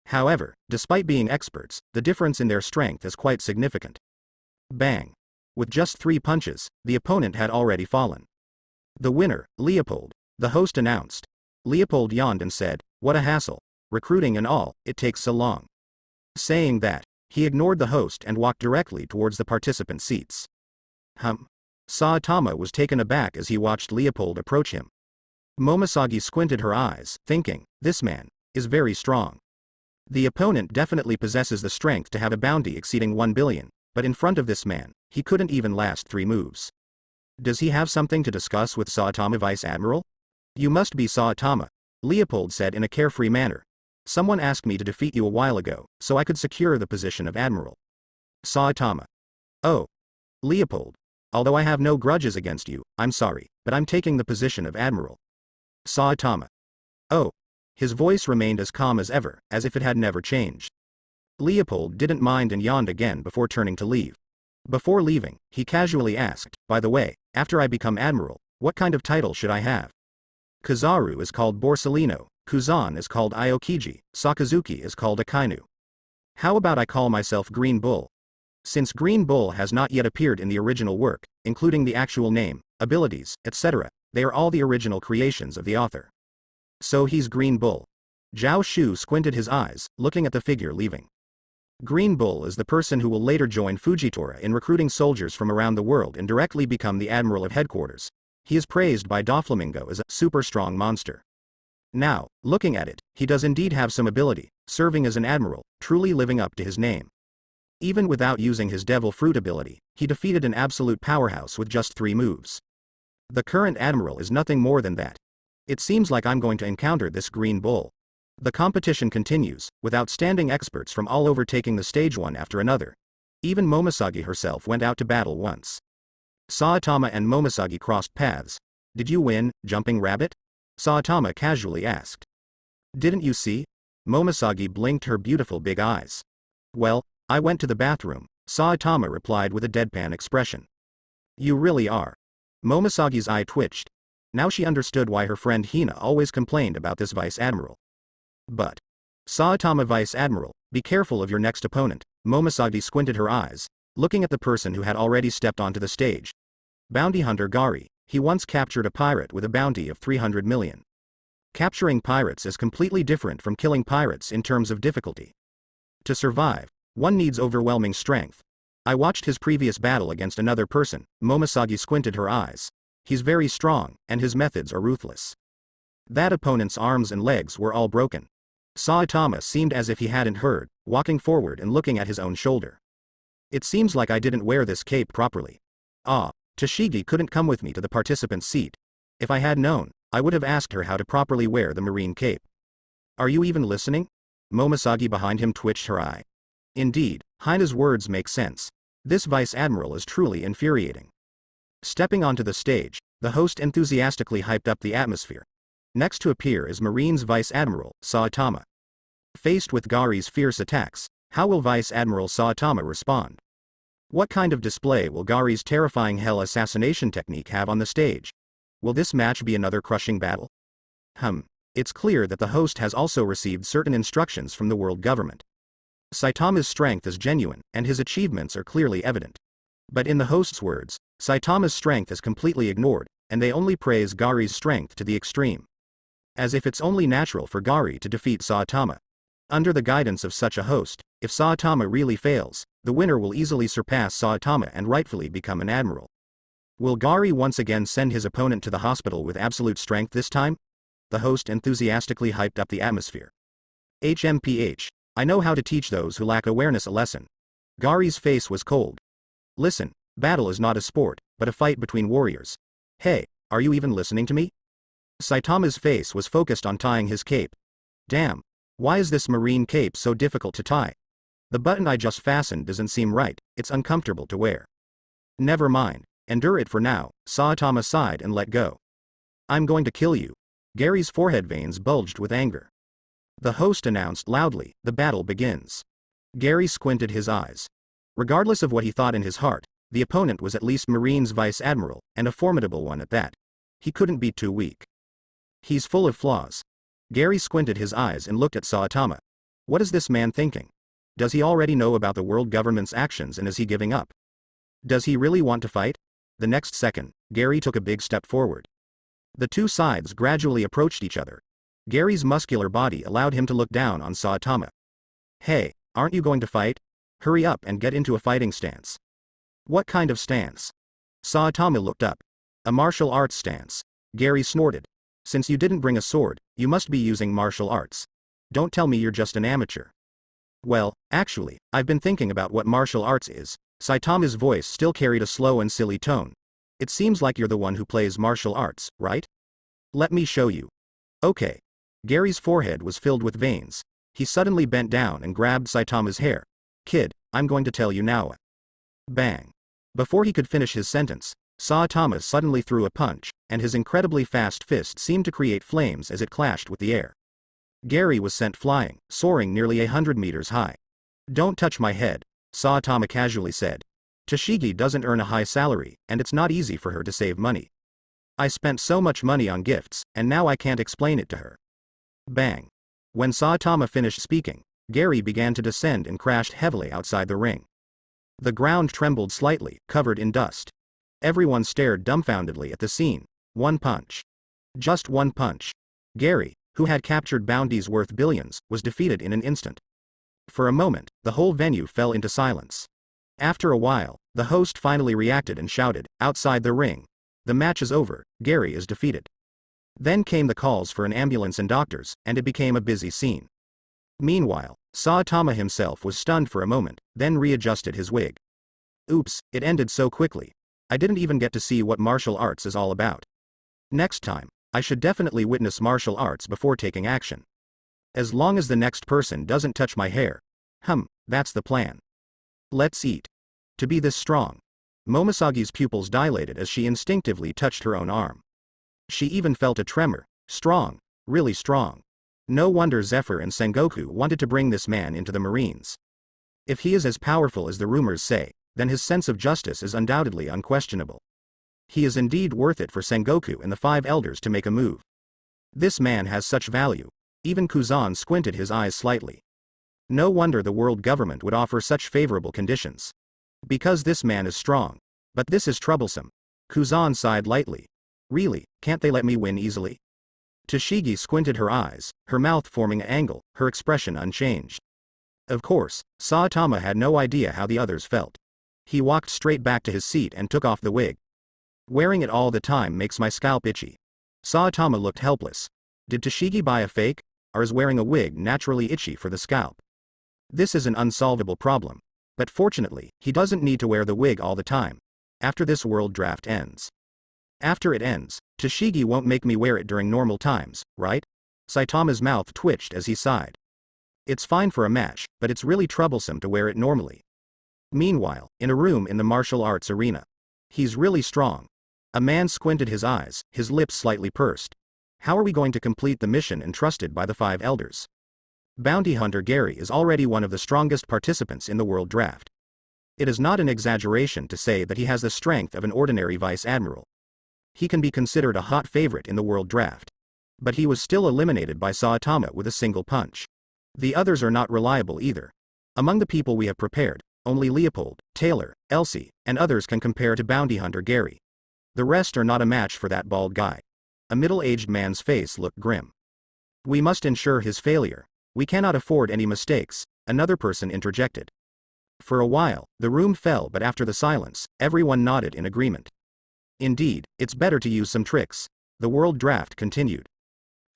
However, despite being experts, the difference in their strength is quite significant. Bang! With just 3 punches, the opponent had already fallen. The winner, Leopold, the host announced. Leopold yawned and said, what a hassle. Recruiting and all, it takes so long. Saying that, he ignored the host and walked directly towards the participant seats. Saitama was taken aback as he watched Leopold approach him. Momoshiki squinted her eyes, thinking, this man is very strong. The opponent definitely possesses the strength to have a bounty exceeding 1 billion, but in front of this man, he couldn't even last 3 moves. Does he have something to discuss with Saitama Vice Admiral? You must be Saitama, Leopold said in a carefree manner. Someone asked me to defeat you a while ago, so I could secure the position of Admiral. Saitama. Oh. Leopold. Although I have no grudges against you, I'm sorry, but I'm taking the position of Admiral. Saitama. Oh. His voice remained as calm as ever, as if it had never changed. Leopold didn't mind and yawned again before turning to leave. Before leaving, he casually asked, by the way, after I become Admiral, what kind of title should I have? Kizaru is called Borsellino, Kuzan is called Aokiji, Sakazuki is called Akainu. How about I call myself Green Bull? Since Green Bull has not yet appeared in the original work, including the actual name, abilities, etc., they are all the original creations of the author. So he's Green Bull. Zhao Shu squinted his eyes, looking at the figure leaving. Green Bull is the person who will later join Fujitora in recruiting soldiers from around the world and directly become the Admiral of Headquarters. He is praised by Doflamingo as a super strong monster. Now, looking at it, he does indeed have some ability, serving as an admiral, truly living up to his name. Even without using his devil fruit ability, he defeated an absolute powerhouse with just 3 moves. The current admiral is nothing more than that. It seems like I'm going to encounter this green bull. The competition continues, with outstanding experts from all over taking the stage one after another. Even Momoshiki herself went out to battle once. Saitama and Momoshiki crossed paths. Did you win, jumping rabbit? Saitama casually asked. Didn't you see? Momoshiki blinked her beautiful big eyes. Well, I went to the bathroom, Saitama replied with a deadpan expression. You really are. Momoshiki's eye twitched. Now she understood why her friend Hina always complained about this vice admiral. But Saitama Vice Admiral, be careful of your next opponent. Momoshiki squinted her eyes, looking at the person who had already stepped onto the stage. Bounty hunter Gari, he once captured a pirate with a bounty of 300 million. Capturing pirates is completely different from killing pirates in terms of difficulty. To survive, one needs overwhelming strength. I watched his previous battle against another person. Momoshiki squinted her eyes. He's very strong, and his methods are ruthless. That opponent's arms and legs were all broken. Saitama seemed as if he hadn't heard, walking forward and looking at his own shoulder. It seems like I didn't wear this cape properly. Tashigi couldn't come with me to the participant's seat. If I had known, I would have asked her how to properly wear the marine cape. Are you even listening? Momoshiki behind him twitched her eye. Indeed, Hina's words make sense. This vice admiral is truly infuriating. Stepping onto the stage, the host enthusiastically hyped up the atmosphere. Next to appear is Marine's Vice Admiral, Saitama. Faced with Gari's fierce attacks, how will Vice Admiral Saitama respond? What kind of display will Gari's terrifying hell assassination technique have on the stage? Will this match be another crushing battle? It's clear that the host has also received certain instructions from the world government. Saitama's strength is genuine, and his achievements are clearly evident. But in the host's words, Saitama's strength is completely ignored, and they only praise Gari's strength to the extreme. As if it's only natural for Gari to defeat Saitama. Under the guidance of such a host, if Saitama really fails, the winner will easily surpass Saitama and rightfully become an admiral. Will Gari once again send his opponent to the hospital with absolute strength this time? The host enthusiastically hyped up the atmosphere. HMPH, I know how to teach those who lack awareness a lesson. Gari's face was cold. Listen, battle is not a sport, but a fight between warriors. Hey, are you even listening to me? Saitama's face was focused on tying his cape. Damn, why is this marine cape so difficult to tie? The button I just fastened doesn't seem right, it's uncomfortable to wear. Never mind, endure it for now, Saitama sighed and let go. I'm going to kill you. Gary's forehead veins bulged with anger. The host announced loudly, the battle begins. Gary squinted his eyes. Regardless of what he thought in his heart, the opponent was at least Marine's Vice Admiral, and a formidable one at that. He couldn't be too weak. He's full of flaws. Gary squinted his eyes and looked at Saitama. What is this man thinking? Does he already know about the world government's actions and is he giving up? Does he really want to fight? The next second, Gary took a big step forward. The two sides gradually approached each other. Gary's muscular body allowed him to look down on Saitama. Hey, aren't you going to fight? Hurry up and get into a fighting stance. What kind of stance? Saitama looked up. A martial arts stance. Gary snorted. Since you didn't bring a sword, you must be using martial arts. Don't tell me you're just an amateur. Well, actually, I've been thinking about what martial arts is. Saitama's voice still carried a slow and silly tone. It seems like you're the one who plays martial arts, right? Let me show you. Okay. Gary's forehead was filled with veins. He suddenly bent down and grabbed Saitama's hair. Kid, I'm going to tell you now. Bang. Before he could finish his sentence, Saitama suddenly threw a punch, and his incredibly fast fist seemed to create flames as it clashed with the air. Gary was sent flying, soaring nearly 100 meters high. Don't touch my head, Saitama casually said. Tashigi doesn't earn a high salary, and it's not easy for her to save money. I spent so much money on gifts, and now I can't explain it to her. Bang. When Saitama finished speaking, Gary began to descend and crashed heavily outside the ring. The ground trembled slightly, covered in dust. Everyone stared dumbfoundedly at the scene. One punch. Just one punch. Gary, who had captured bounties worth billions, was defeated in an instant. For a moment, the whole venue fell into silence. After a while, the host finally reacted and shouted, outside the ring. The match is over, Gary is defeated. Then came the calls for an ambulance and doctors, and it became a busy scene. Meanwhile, Saitama himself was stunned for a moment, then readjusted his wig. Oops, it ended so quickly. I didn't even get to see what martial arts is all about. Next time, I should definitely witness martial arts before taking action. As long as the next person doesn't touch my hair. That's the plan. Let's eat. To be this strong. Momosagi's pupils dilated as she instinctively touched her own arm. She even felt a tremor. Strong. Really strong. No wonder Zephyr and Sengoku wanted to bring this man into the Marines. If he is as powerful as the rumors say, then his sense of justice is undoubtedly unquestionable. He is indeed worth it for Sengoku and the 5 elders to make a move. This man has such value. Even Kuzan squinted his eyes slightly. No wonder the world government would offer such favorable conditions. Because this man is strong. But this is troublesome. Kuzan sighed lightly. Really, can't they let me win easily? Toshigi squinted her eyes, her mouth forming an angle, her expression unchanged. Of course, Saitama had no idea how the others felt. He walked straight back to his seat and took off the wig. Wearing it all the time makes my scalp itchy. Saitama looked helpless. Did Toshigi buy a fake, or is wearing a wig naturally itchy for the scalp? This is an unsolvable problem. But fortunately, he doesn't need to wear the wig all the time. After this world draft ends. After it ends, Toshigi won't make me wear it during normal times, right? Saitama's mouth twitched as he sighed. It's fine for a match, but it's really troublesome to wear it normally. Meanwhile, in a room in the martial arts arena. He's really strong. A man squinted his eyes, his lips slightly pursed. How are we going to complete the mission entrusted by the 5 elders? Bounty Hunter Gary is already one of the strongest participants in the world draft. It is not an exaggeration to say that he has the strength of an ordinary vice admiral. He can be considered a hot favorite in the world draft. But he was still eliminated by Saitama with a single punch. The others are not reliable either. Among the people we have prepared, only Leopold, Taylor, Elsie, and others can compare to Bounty Hunter Gary. The rest are not a match for that bald guy. A middle-aged man's face looked grim. We must ensure his failure. We cannot afford any mistakes, another person interjected. For a while, the room fell, but after the silence, everyone nodded in agreement. Indeed, it's better to use some tricks. The world draft continued.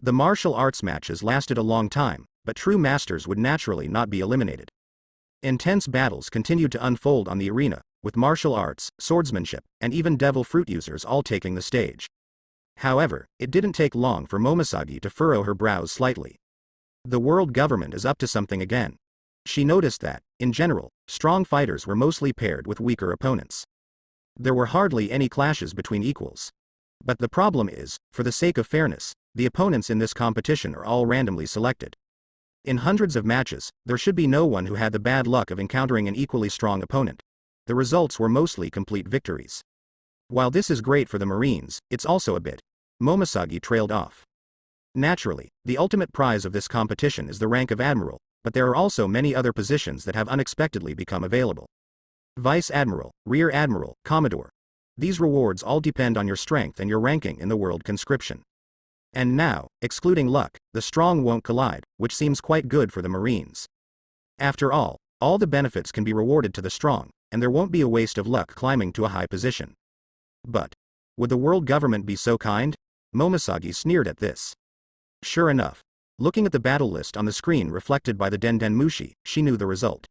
The martial arts matches lasted a long time, but true masters would naturally not be eliminated. Intense battles continued to unfold on the arena, with martial arts, swordsmanship, and even devil fruit users all taking the stage. However, it didn't take long for Momosagi to furrow her brows slightly. The world government is up to something again. She noticed that, in general, strong fighters were mostly paired with weaker opponents. There were hardly any clashes between equals. But the problem is, for the sake of fairness, the opponents in this competition are all randomly selected. In hundreds of matches, there should be no one who had the bad luck of encountering an equally strong opponent. The results were mostly complete victories. While this is great for the Marines, it's also a bit. Momosagi trailed off. Naturally, the ultimate prize of this competition is the rank of Admiral, but there are also many other positions that have unexpectedly become available. Vice Admiral, Rear Admiral, Commodore. These rewards all depend on your strength and your ranking in the world conscription. And now, excluding luck, the strong won't collide, which seems quite good for the Marines. After all the benefits can be rewarded to the strong, and there won't be a waste of luck climbing to a high position. But would the world government be so kind? Momosagi sneered at this. Sure enough, looking at the battle list on the screen reflected by the Den Mushi, she knew the result.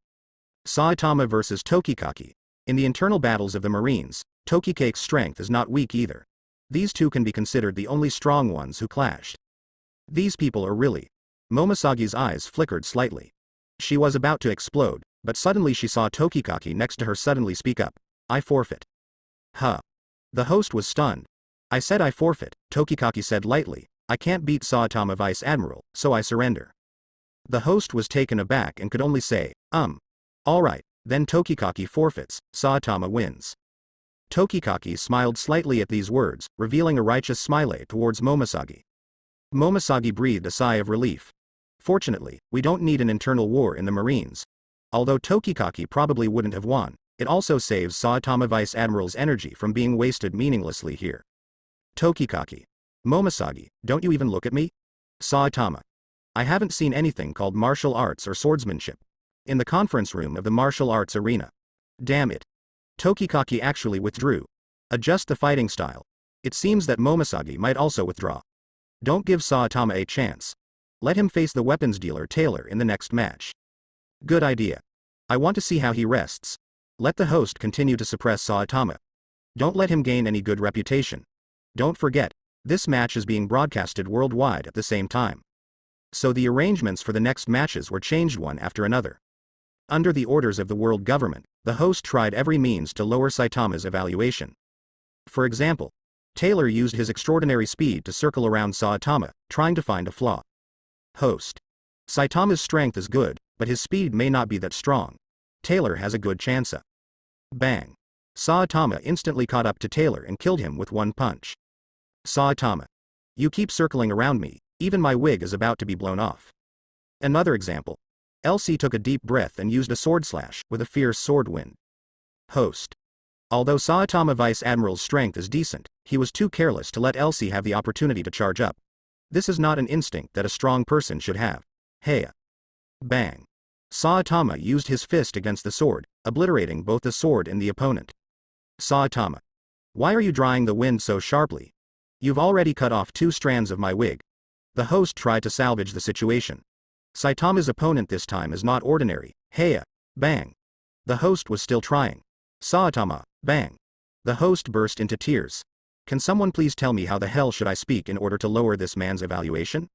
Saitama versus Tokikaki. In the internal battles of the Marines, Tokikaki's strength is not weak either. These two can be considered the only strong ones who clashed. These people are really. Momosagi's eyes flickered slightly. She was about to explode, but suddenly she saw Tokikaki next to her suddenly speak up. I forfeit. Huh. The host was stunned. I said I forfeit, Tokikaki said lightly. I can't beat Saitama Vice Admiral, so I surrender. The host was taken aback and could only say, Alright, then Tokikaki forfeits, Saitama wins. Tokikaki smiled slightly at these words, revealing a righteous smile towards Momosagi. Momosagi breathed a sigh of relief. Fortunately, we don't need an internal war in the Marines. Although Tokikaki probably wouldn't have won, it also saves Saitama Vice Admiral's energy from being wasted meaninglessly here. Tokikaki. Momosagi, don't you even look at me? Saitama. I haven't seen anything called martial arts or swordsmanship. In the conference room of the martial arts arena. Damn it. Tokikaki actually withdrew. Adjust the fighting style. It seems that Momosagi might also withdraw. Don't give Saitama a chance. Let him face the weapons dealer Taylor in the next match. Good idea. I want to see how he rests. Let the host continue to suppress Saitama. Don't let him gain any good reputation. Don't forget, this match is being broadcasted worldwide at the same time. So the arrangements for the next matches were changed one after another. Under the orders of the world government, the host tried every means to lower Saitama's evaluation. For example, Taylor used his extraordinary speed to circle around Saitama, trying to find a flaw. Host. Saitama's strength is good, but his speed may not be that strong. Taylor has a good chance. Bang. Saitama instantly caught up to Taylor and killed him with one punch. Saitama. You keep circling around me, even my wig is about to be blown off. Another example. Elsie took a deep breath and used a sword slash with a fierce sword wind. Host. Although Saitama Vice Admiral's strength is decent, he was too careless to let Elsie have the opportunity to charge up. This is not an instinct that a strong person should have. Hey. Bang. Saitama used his fist against the sword, obliterating both the sword and the opponent. Saitama. Why are you drawing the wind so sharply? You've already cut off 2 strands of my wig. The host tried to salvage the situation. Saitama's opponent this time is not ordinary. Hey. Bang. The host was still trying. Saitama. Bang. The host burst into tears. Can someone please tell me how the hell should I speak in order to lower this man's evaluation?